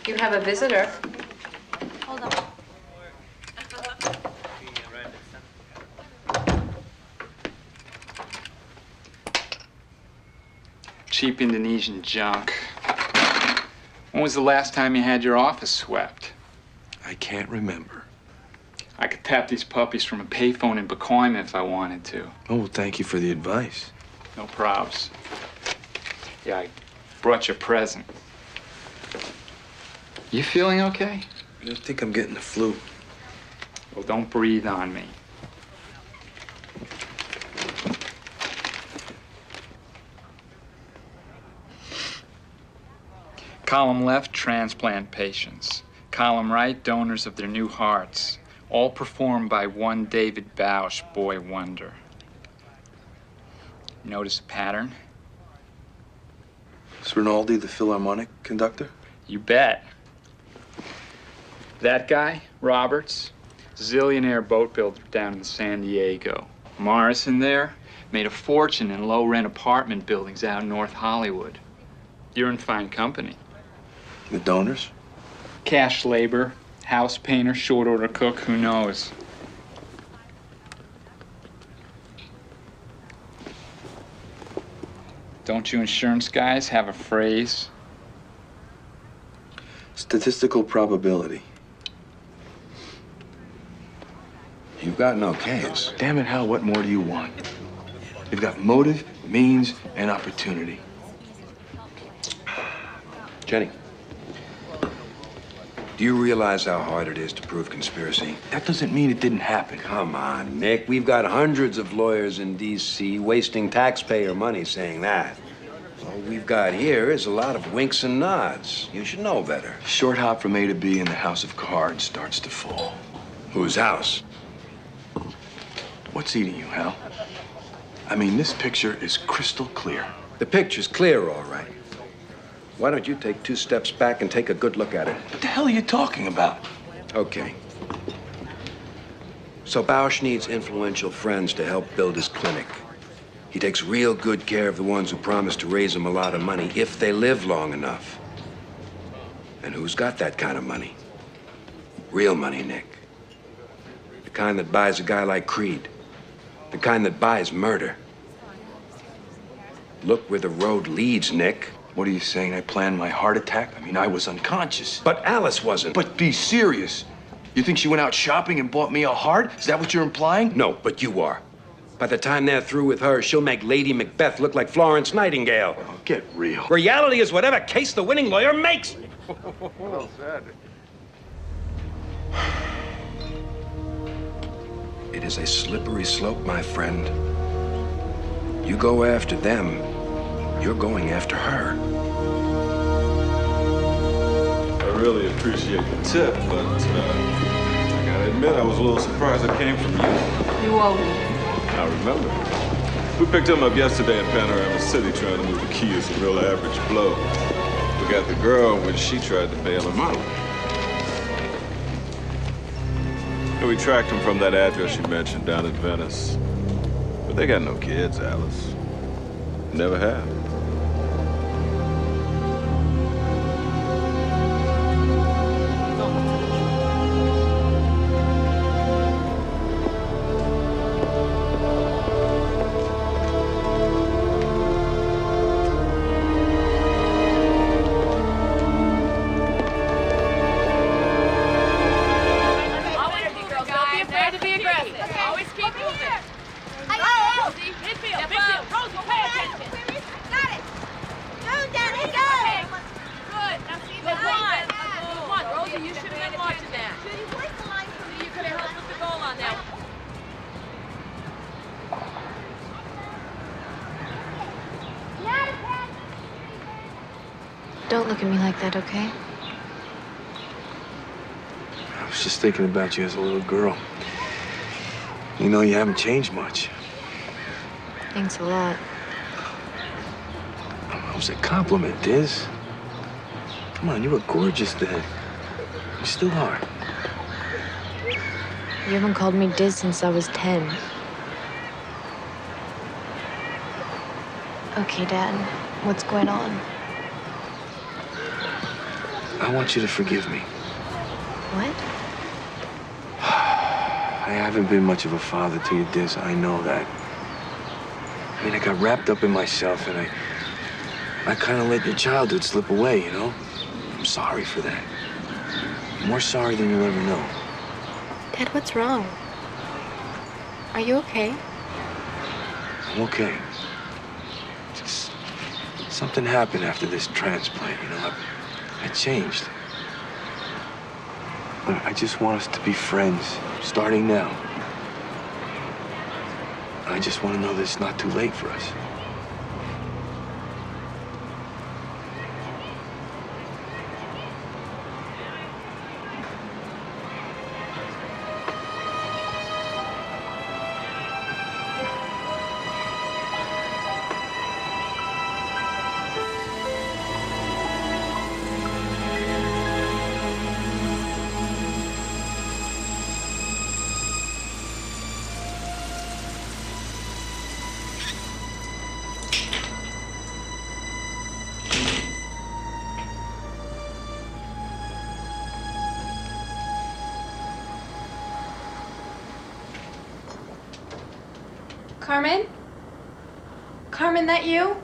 You have a visitor. Hold on. Cheap Indonesian junk. When was the last time you had your office swept? I can't remember. I could tap these puppies from a payphone in Pacoima if I wanted to. Oh, well, thank you for the advice. No probs. Yeah, I brought you a present. You feeling okay? I think I'm getting the flu. Well, don't breathe on me. Column left, transplant patients. Column right, donors of their new hearts. All performed by one David Bausch, boy wonder. Notice a pattern? Is Rinaldi the Philharmonic conductor? You bet. That guy, Roberts, zillionaire boat builder down in San Diego. Morrison there made a fortune in low-rent apartment buildings out in North Hollywood. You're in fine company. The donors? Cash labor, House painter, short order cook, who knows? Don't you insurance guys have a phrase? Statistical probability. You've got no case. Damn it, Hal, what more do you want? You've got motive, means, and opportunity. Jenny, do you realize how hard it is to prove conspiracy? That doesn't mean it didn't happen. Come on, Nick. We've got hundreds of lawyers in D.C. wasting taxpayer money saying that. All we've got here is a lot of winks and nods. You should know better. Short hop from A to B and the house of cards starts to fall. Whose house? What's eating you, Hal? I mean, this picture is crystal clear. The picture's clear, all right. Why don't you take 2 steps back and take a good look at it? What the hell are you talking about? Okay. So Bausch needs influential friends to help build his clinic. He takes real good care of the ones who promise to raise him a lot of money if they live long enough. And who's got that kind of money? Real money, Nick. The kind that buys a guy like Creed. The kind that buys murder. Look where the road leads, Nick. What are you saying? I planned my heart attack? I mean, I was unconscious. But Alice wasn't. But be serious. You think she went out shopping and bought me a heart? Is that what you're implying? No, but you are. By the time they're through with her, she'll make Lady Macbeth look like Florence Nightingale. Oh, get real. Reality is whatever case the winning lawyer makes. Well said. It is a slippery slope, my friend. You go after them, you're going after her. I really appreciate the tip, but I gotta admit I was a little surprised it came from you. You owe me. I remember. We picked him up yesterday in Panorama City trying to move the key as a real average blow. We got the girl when she tried to bail him out. And we tracked him from that address you mentioned down in Venice. But they got no kids, Alice. Never have. Don't look at me like that, okay? I was just thinking about you as a little girl. You know, you haven't changed much. Thanks a lot. It was a compliment, Diz. Come on, you were gorgeous then. You still are. You haven't called me Diz since I was 10. Okay, Dad. What's going on? I want you to forgive me. What? I haven't been much of a father to you, Diz. I know that. I mean, I got wrapped up in myself, and I kind of let your childhood slip away, you know? I'm sorry for that. More sorry than you'll ever know. Dad, what's wrong? Are you okay? I'm okay. Just something happened after this transplant, you know? I changed. But I just want us to be friends, starting now. I just want to know that it's not too late for us. Carmen? Carmen, that you?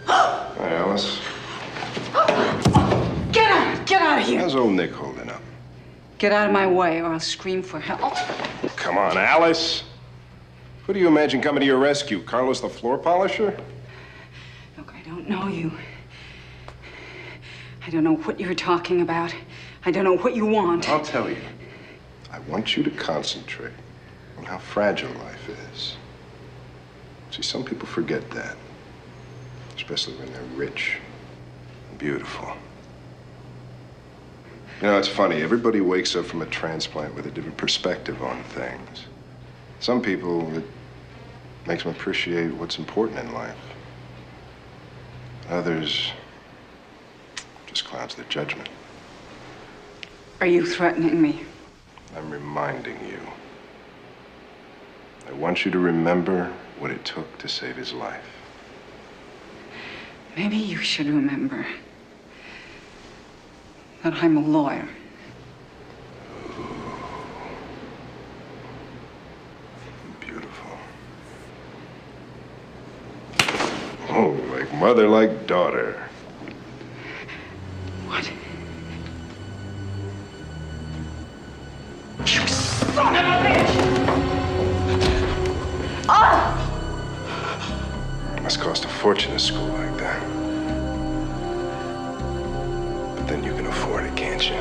Hi, Alice. Get out of here. How's old Nick holding up? Get out of my way or I'll scream for help. Come on, Alice. Who do you imagine coming to your rescue? Carlos the floor polisher? Look, I don't know you. I don't know what you're talking about. I don't know what you want. I'll tell you. I want you to concentrate on how fragile life is. See, some people forget that, especially when they're rich and beautiful. You know, it's funny. Everybody wakes up from a transplant with a different perspective on things. Some people, it makes them appreciate what's important in life. Others just clouds their judgment. Are you threatening me? I'm reminding you. I want you to remember what it took to save his life. Maybe you should remember that I'm a lawyer. Beautiful. Oh, like mother, like daughter. What? You son of a bitch! Ah! It must cost a fortune to school like that. But then you can afford it, can't you?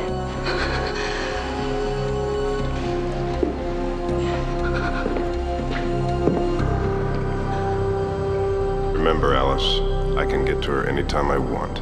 Remember, Alice, I can get to her anytime I want.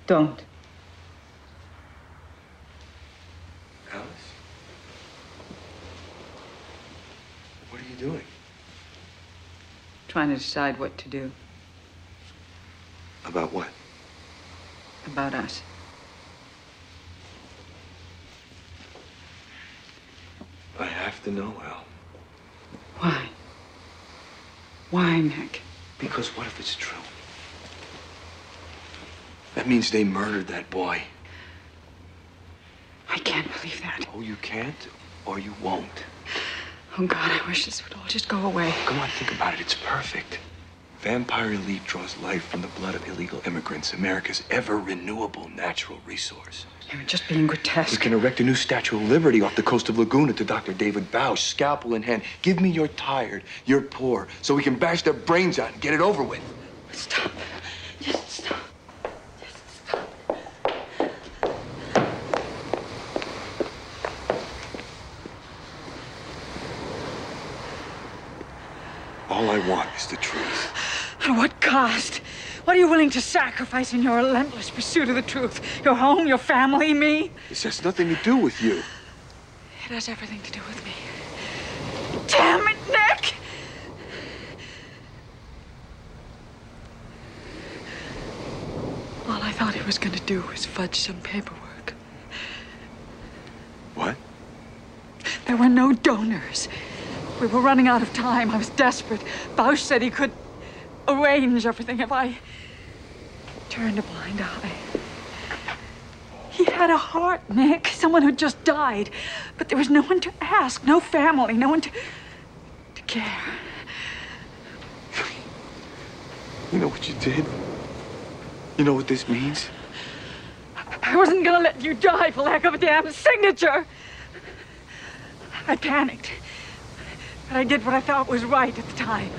Don't. Alice? What are you doing? Trying to decide what to do About what? about us. I have to know, Al. Why? Why, Nick? Because what if it's true? That means they murdered that boy. I can't believe that. Oh, you can't or you won't. Oh, God, I wish this would all just go away. Come on, think about it. It's perfect. Vampire Elite draws life from the blood of illegal immigrants, America's ever-renewable natural resource. You're just being grotesque. We can erect a new Statue of Liberty off the coast of Laguna to Dr. David Bausch, scalpel in hand. Give me you're tired, you're poor, so we can bash their brains out and get it over with. Stop. Just stop. All I want is the truth. At what cost? What are you willing to sacrifice in your relentless pursuit of the truth? Your home, your family, me? This has nothing to do with you. It has everything to do with me. Damn it, Nick! All I thought he was going to do was fudge some paperwork. What? There were no donors. We were running out of time. I was desperate. Bausch said he could arrange everything if I turned a blind eye. He had a heart, Nick. Someone who'd just died. But there was no one to ask, no family, no one to care. You know what you did? You know what this means? I wasn't gonna let you die for lack of a damn signature. I panicked. But I did what I thought was right at the time.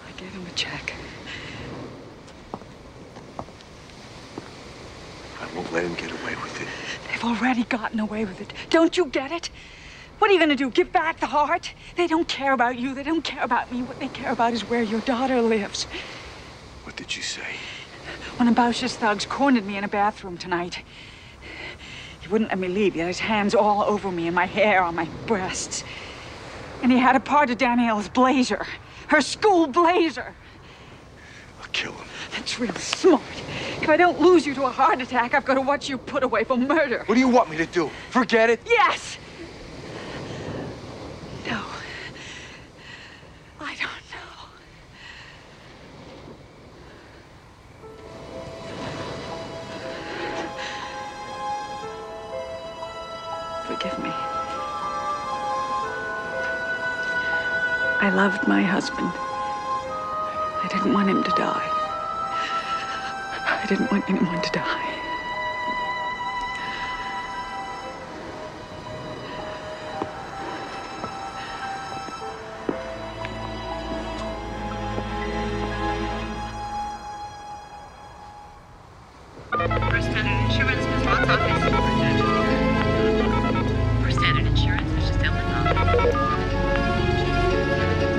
I gave him a check. I won't let him get away with it. They've already gotten away with it. Don't you get it? What are you gonna do? Give back the heart? They don't care about you. They don't care about me. What they care about is where your daughter lives. What did you say? One of Bausch's thugs cornered me in a bathroom tonight. He wouldn't let me leave. He had his hands all over me and my hair on my breasts. And he had a part of Danielle's blazer. Her school blazer. I'll kill him. That's really smart. If I don't lose you to a heart attack, I've got to watch you put away for murder. What do you want me to do? Forget it? Yes! No. I don't know. Forgive me. I loved my husband. I didn't want him to die. I didn't want anyone to die. First Standard Insurance, Ms. Roth's office. First Standard Insurance, Mr. Stillman's office.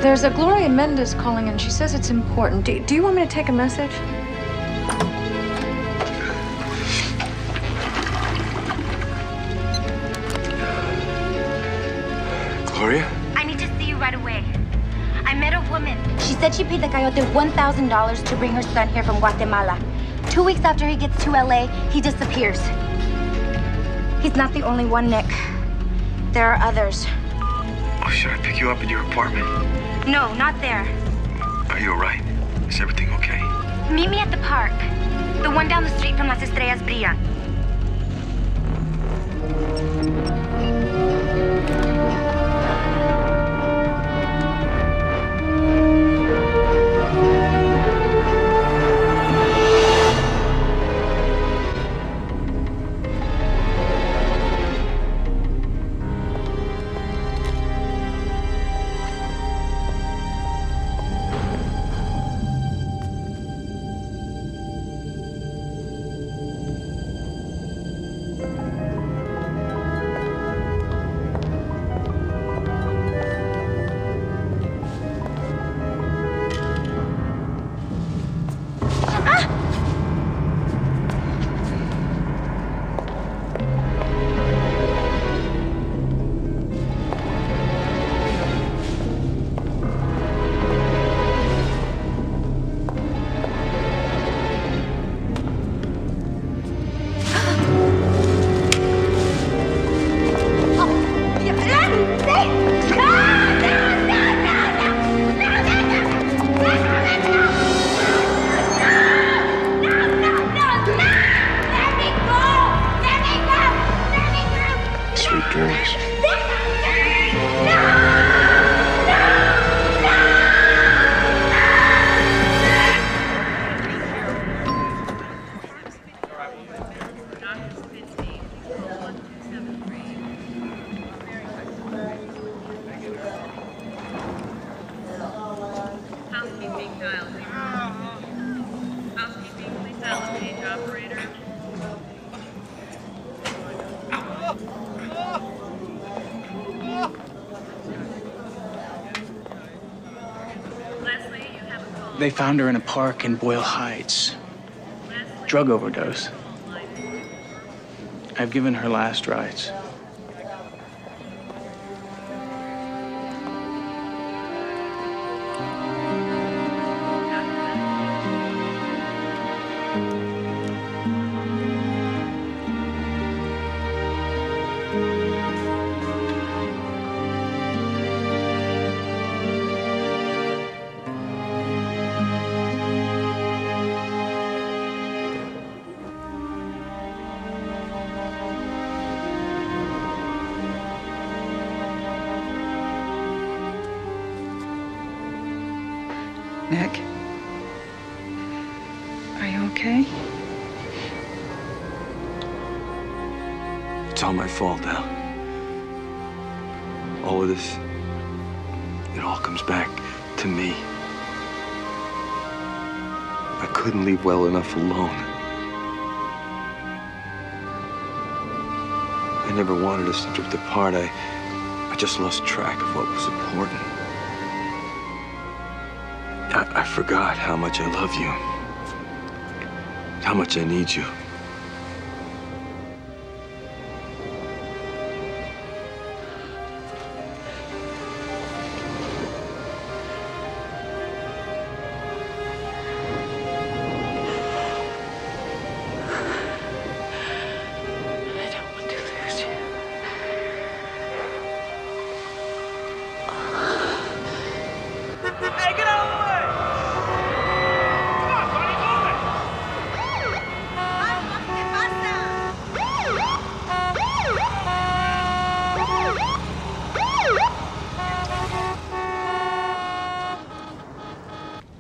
There's a Gloria Mendez calling and she says it's important. Do you want me to take a message? Gloria? I need to see you right away. I met a woman. She said she paid the coyote $1,000 to bring her son here from Guatemala. 2 weeks after he gets to LA, he disappears. He's not the only one, Nick. There are others. Oh, should I pick you up at your apartment? No, not there. Are you all right? Is everything okay? Meet me at the park. The one down the street from Las Estrellas Brillan. They found her in a park in Boyle Heights. Drug overdose. I've given her last rites. Nick, are you okay? It's all my fault now. All of this, it all comes back to me. I couldn't leave well enough alone. I never wanted us to drift apart. I just lost track of what was important. I forgot how much I love you, how much I need you. I don't want to lose you. Hey, get out of the way! Come on, buddy, move it!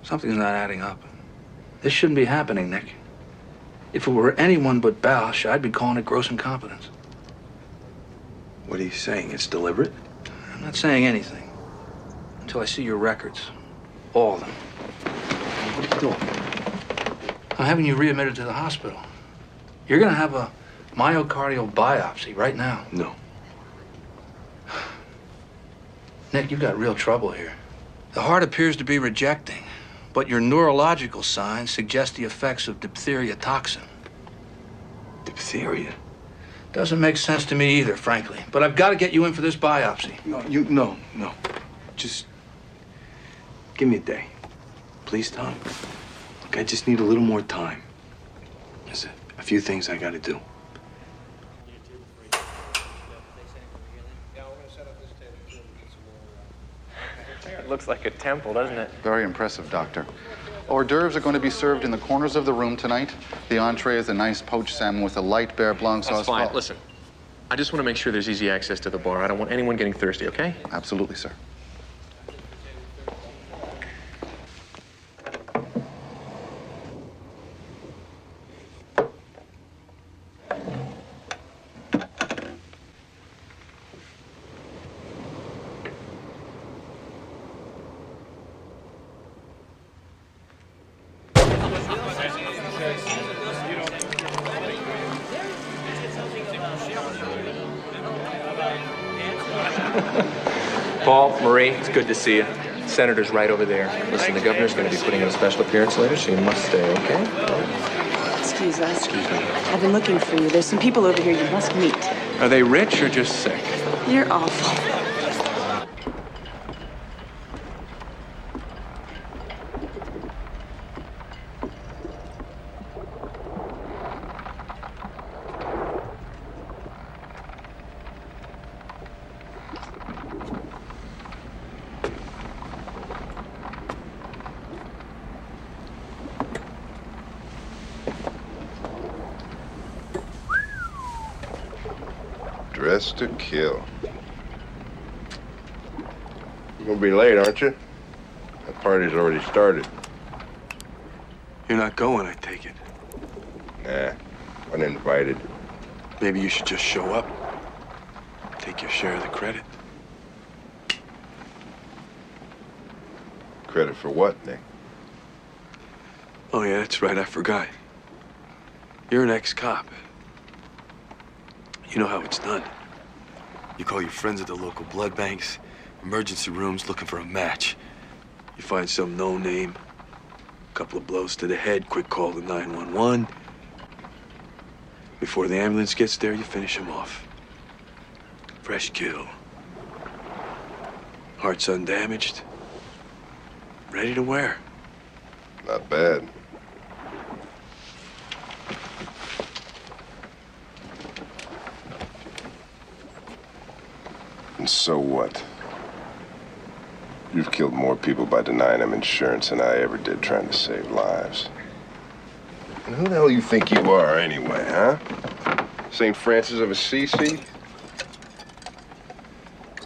Something's not adding up. This shouldn't be happening, Nick. If it were anyone but Bausch, I'd be calling it gross incompetence. What are you saying? It's deliberate? I'm not saying anything until I see your records. All of them. What are you doing? I'm having you readmitted to the hospital. You're gonna have a myocardial biopsy right now. No. Nick, you've got real trouble here. The heart appears to be rejecting, but your neurological signs suggest the effects of diphtheria toxin. Diphtheria? Doesn't make sense to me either, frankly. But I've got to get you in for this biopsy. No. Just give me a day. Please, Tom. Look, I just need a little more time. There's a few things I gotta do. It looks like a temple, doesn't it? Very impressive, Doctor. Hors d'oeuvres are going to be served in the corners of the room tonight. The entree is a nice poached salmon with a light bear blanc sauce. That's fine. Listen, I just want to make sure there's easy access to the bar. I don't want anyone getting thirsty, okay? Absolutely, sir. Paul, Marie, it's good to see you. Senator's right over there. Listen, the governor's going to be putting in a special appearance later, so you must stay, okay? Excuse us. Excuse me. I've been looking for you. There's some people over here you must meet. Are they rich or just sick? You're awful. Dressed to kill. You're gonna be late, aren't you? That party's already started. You're not going, I take it. Nah, uninvited. Maybe you should just show up. Take your share of the credit. Credit for what, Nick? Oh, yeah, that's right. I forgot. You're an ex-cop. You know how it's done. You call your friends at the local blood banks, emergency rooms looking for a match. You find some no-name, Couple of blows to the head, quick call to 911. Before the ambulance gets there, you finish him off. Fresh kill. Heart's undamaged. Ready to wear. Not bad. And so what? You've killed more people by denying them insurance than I ever did trying to save lives. And who the hell you think you are anyway, huh? St. Francis of Assisi?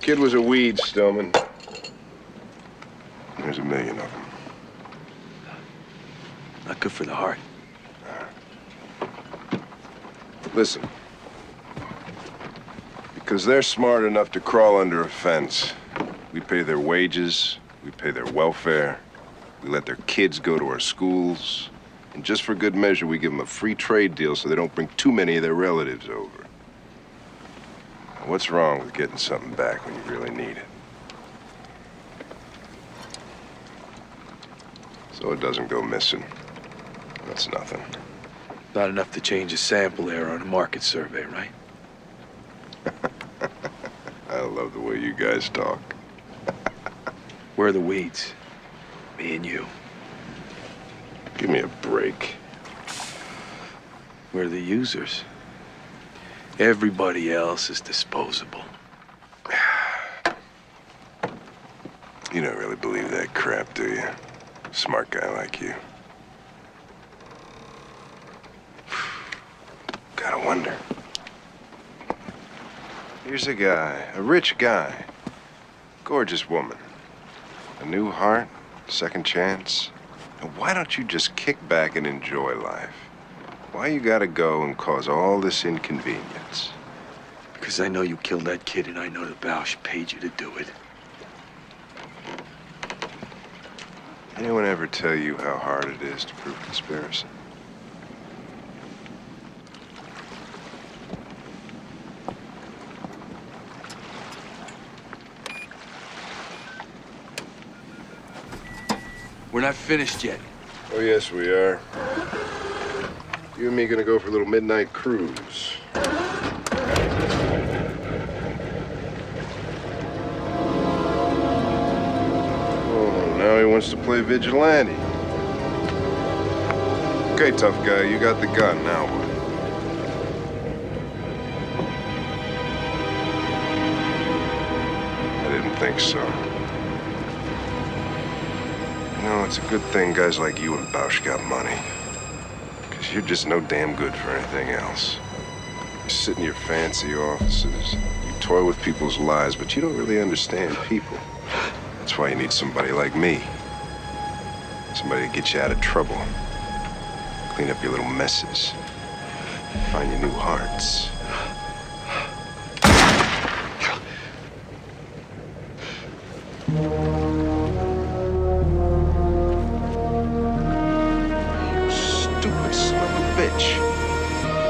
Kid was a weed, Stillman. There's a million of them. Not good for the heart. Listen. Because they're smart enough to crawl under a fence, we pay their wages, we pay their welfare, we let their kids go to our schools, and just for good measure, we give them a free trade deal so they don't bring too many of their relatives over. What's wrong with getting something back when you really need it? So it doesn't go missing. That's nothing. Not enough to change a sample error on a market survey, right? I love the way you guys talk. We're the weeds. Me and you. Give me a break. We're the users. Everybody else is disposable. You don't really believe that crap, do you? Smart guy like you. Gotta wonder. Here's a guy, a rich guy, gorgeous woman, a new heart, second chance. And why don't you just kick back and enjoy life? Why you gotta go and cause all this inconvenience? Because I know you killed that kid and I know the Bausch paid you to do it. Anyone ever tell you how hard it is to prove conspiracy? We're not finished yet. Oh, yes, we are. You and me gonna go for a little midnight cruise. Oh, now he wants to play vigilante. Okay, tough guy, you got the gun, now what? I didn't think so. No, it's a good thing guys like you and Bausch got money. Because you're just no damn good for anything else. You sit in your fancy offices, you toy with people's lives, but you don't really understand people. That's why you need somebody like me. Somebody to get you out of trouble. Clean up your little messes. Find your new hearts.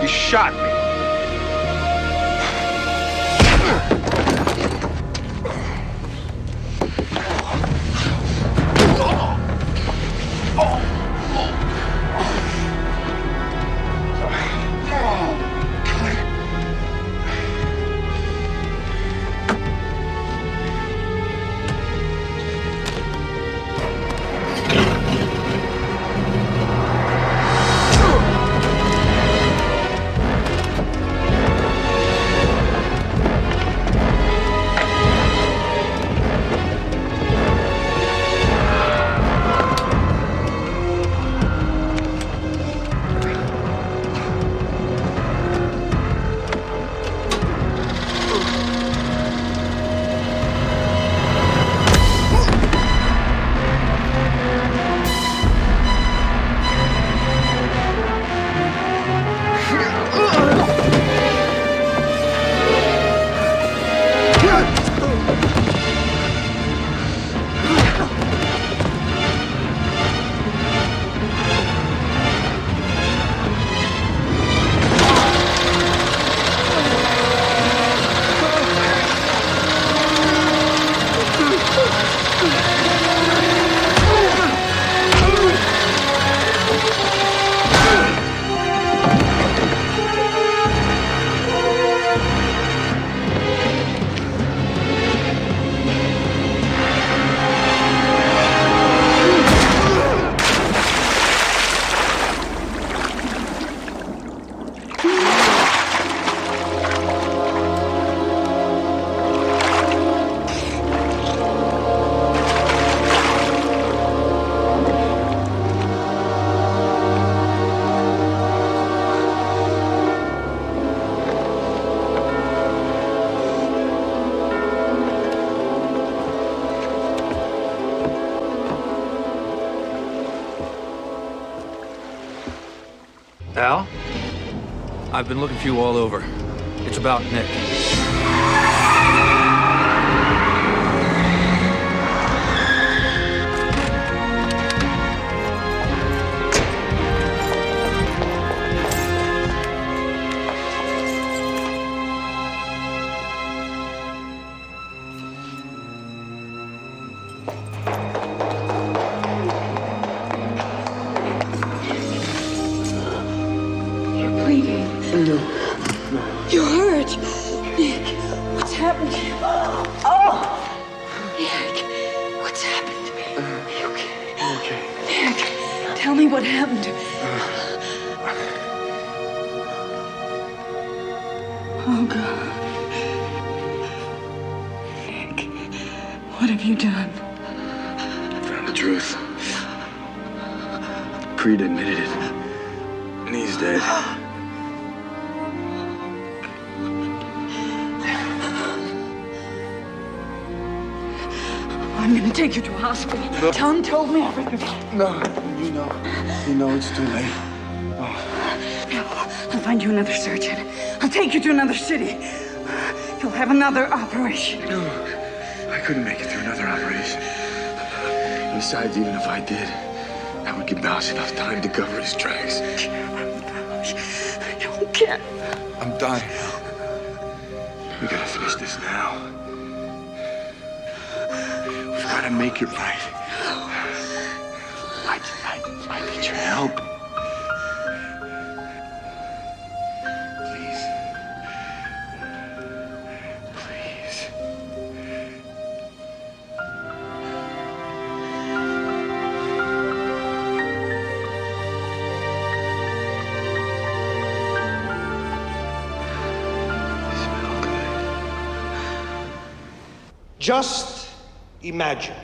You shot me. I've been looking for you all over. It's about Nick. You're hurt. Nick, what's happened to you? Oh! Nick, what's happened? Are you okay? Nick, tell me what happened. Oh, God. Nick, what have you done? I found the truth. Creed admitted it. And he's dead. I'm gonna take you to a hospital. No. Tom told me everything. No, you know it's too late. I'll find you another surgeon. I'll take you to another city. You'll have another operation. No, I couldn't make it through another operation. Besides, even if I did, that would give Bausch enough time to cover his tracks. I don't care. I'm dying. We gotta finish this now. We've gotta make it right. I need your help. Please. Just imagine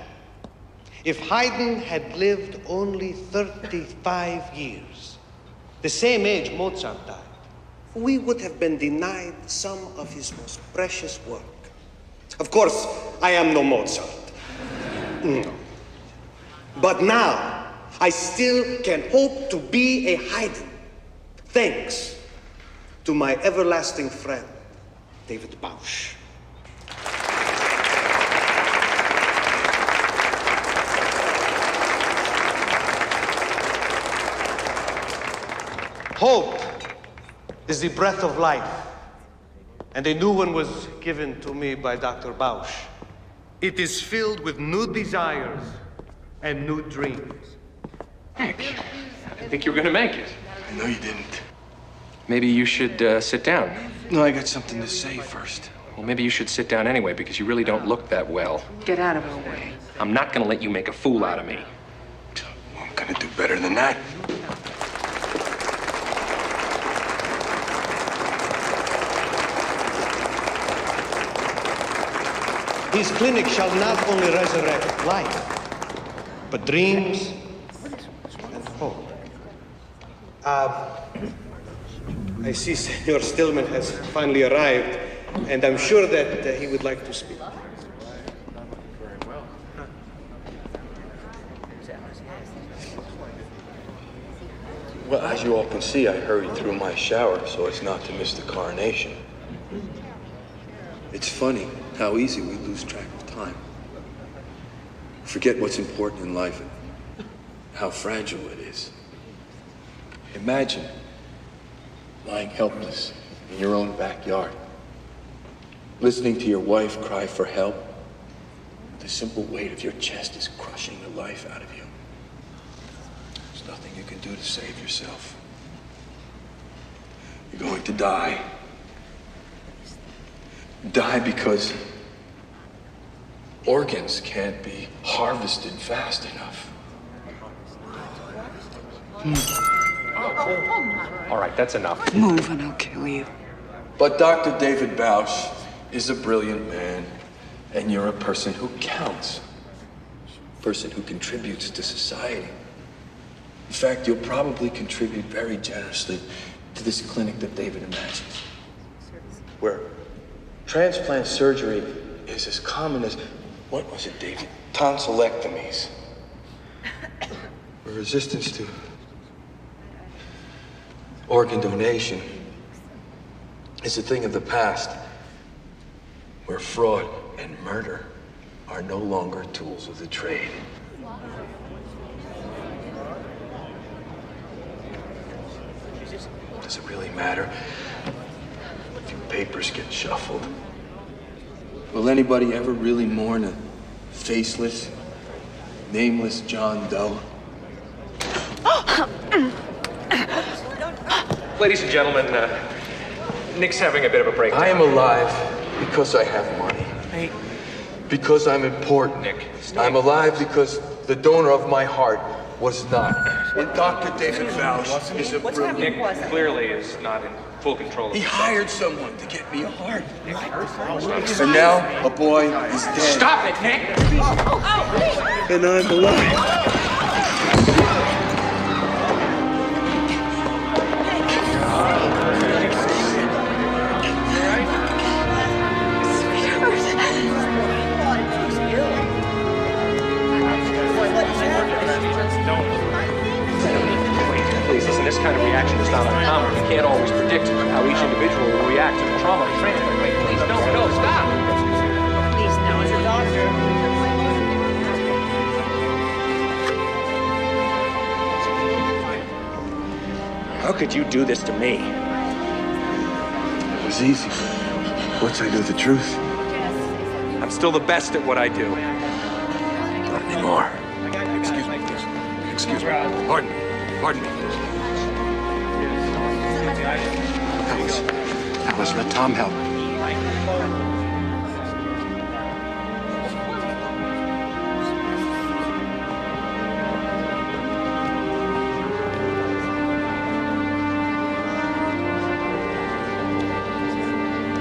if Haydn had lived only 35 years, the same age Mozart died, we would have been denied some of his most precious work. Of course, I am no Mozart. No. But now, I still can hope to be a Haydn, thanks to my everlasting friend, David Bausch. Hope is the breath of life, and a new one was given to me by Dr. Bausch. It is filled with new desires and new dreams. Nick, I didn't think you were gonna make it. No, you didn't. Maybe you should sit down. No, I got something to say first. Well, maybe you should sit down anyway, because you really don't look that well. Get out of our way. I'm not gonna let you make a fool out of me. I'm gonna do better than that. His clinic shall not only resurrect life, but dreams and hope. I see Senor Stillman has finally arrived, and I'm sure that he would like to speak. Well, as you all can see, I hurried through my shower so as not to miss the coronation. It's funny how easy we lose track of time. Forget what's important in life and how fragile it is. Imagine lying helpless in your own backyard, listening to your wife cry for help. The simple weight of your chest is crushing the life out of you. There's nothing you can do to save yourself. You're going to die. Die because organs can't be harvested fast enough. All right, that's enough. Move and I'll kill you. But Dr. David Bausch is a brilliant man, and you're a person who counts. A person who contributes to society. In fact, you'll probably contribute very generously to this clinic that David imagines, where transplant surgery is as common as, what was it, David? Tonsillectomies. Where resistance to organ donation is a thing of the past, where fraud and murder are no longer tools of the trade. Does it really matter if your papers get shuffled? Will anybody ever really mourn a faceless, nameless John Doe? Ladies and gentlemen, Nick's having a bit of a breakdown. I am alive because I have money. Hey. Because I'm important. Nick, I'm alive because the donor of my heart was not. And Dr. David Bausch is a brilliant... Nick clearly is not in full control of He his hired someone to get me a heart. And now a boy is dead. Stop it, Nick! And I'm alive. Please listen, this kind of reaction is not uncommon. You can't always predict how each individual will react to the trauma of training. Wait, please, no, stop! Please, no, as a doctor. How could you do this to me? It was easy. Once I knew the truth. I'm still the best at what I do. Not anymore. Excuse me, please. Excuse me. Pardon me. Pardon me. Alice, let Tom help.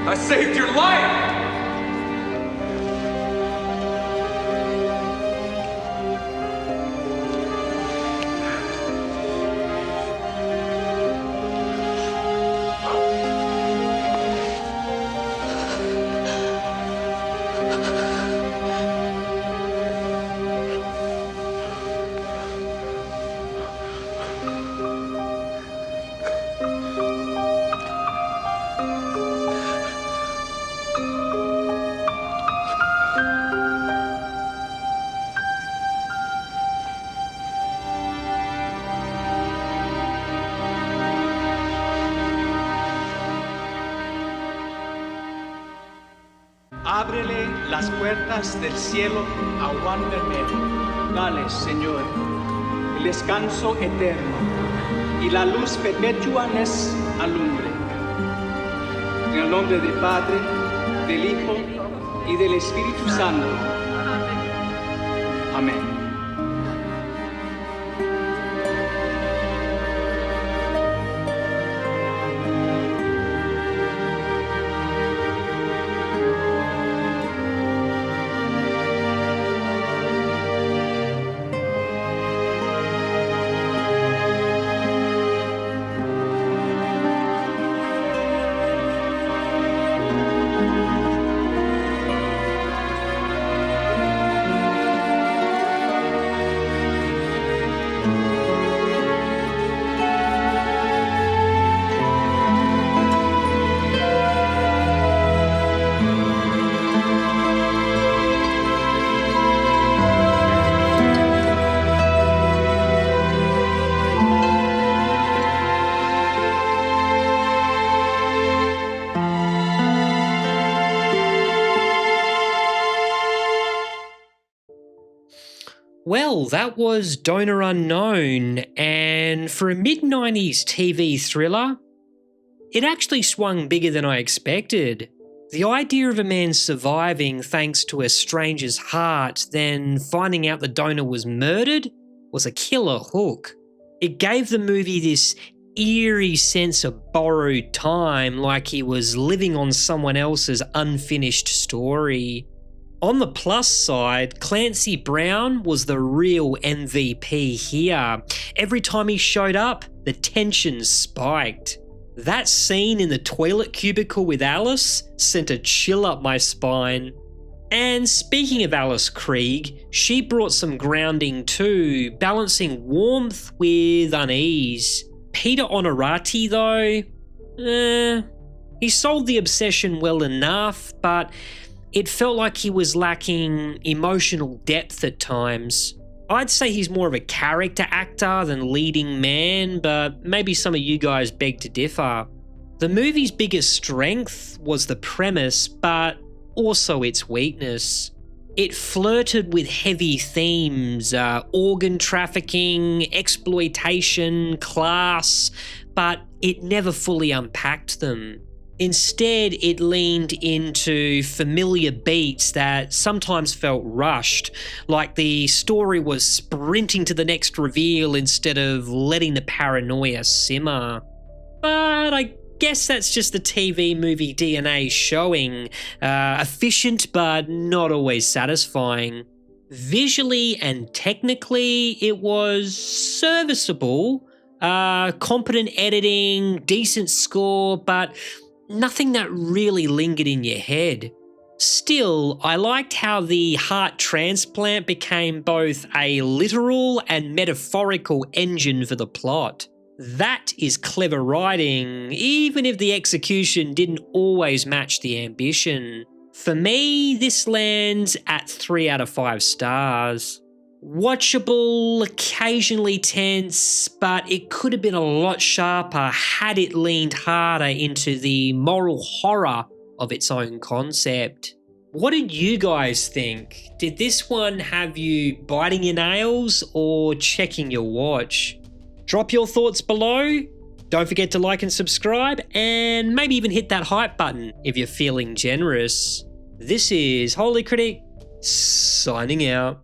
I saved your life! Ábrele las puertas del cielo a Juan Bermejo. Dale, Señor, el descanso eterno y la luz perpetua les alumbre. En el nombre del Padre, del Hijo y del Espíritu Santo. Amén. Well, that was Donor Unknown, and for a mid-90s TV thriller, it actually swung bigger than I expected. The idea of a man surviving thanks to a stranger's heart, then finding out the donor was murdered, was a killer hook. It gave the movie this eerie sense of borrowed time, like he was living on someone else's unfinished story. On the plus side, Clancy Brown was the real MVP here. Every time he showed up, the tension spiked. That scene in the toilet cubicle with Alice sent a chill up my spine. And speaking of Alice Krige, she brought some grounding too, balancing warmth with unease. Peter Onorati though, He sold the obsession well enough, but it felt like he was lacking emotional depth at times. I'd say he's more of a character actor than leading man, but maybe some of you guys beg to differ. The movie's biggest strength was the premise, but also its weakness. It flirted with heavy themes, organ trafficking, exploitation, class, but it never fully unpacked them. Instead, it leaned into familiar beats that sometimes felt rushed, like the story was sprinting to the next reveal instead of letting the paranoia simmer. But I guess that's just the TV movie DNA showing. Efficient, but not always satisfying. Visually and technically, it was serviceable. Competent editing, decent score, but nothing that really lingered in your head. Still, I liked how the heart transplant became both a literal and metaphorical engine for the plot. That is clever writing, even if the execution didn't always match the ambition. For me, this lands at 3 out of 5 stars. Watchable, occasionally tense, but it could have been a lot sharper had it leaned harder into the moral horror of its own concept. What did you guys think? Did this one have you biting your nails or checking your watch? Drop your thoughts below. Don't forget to like and subscribe, and maybe even hit that hype button if you're feeling generous. This is Holy Critic, signing out.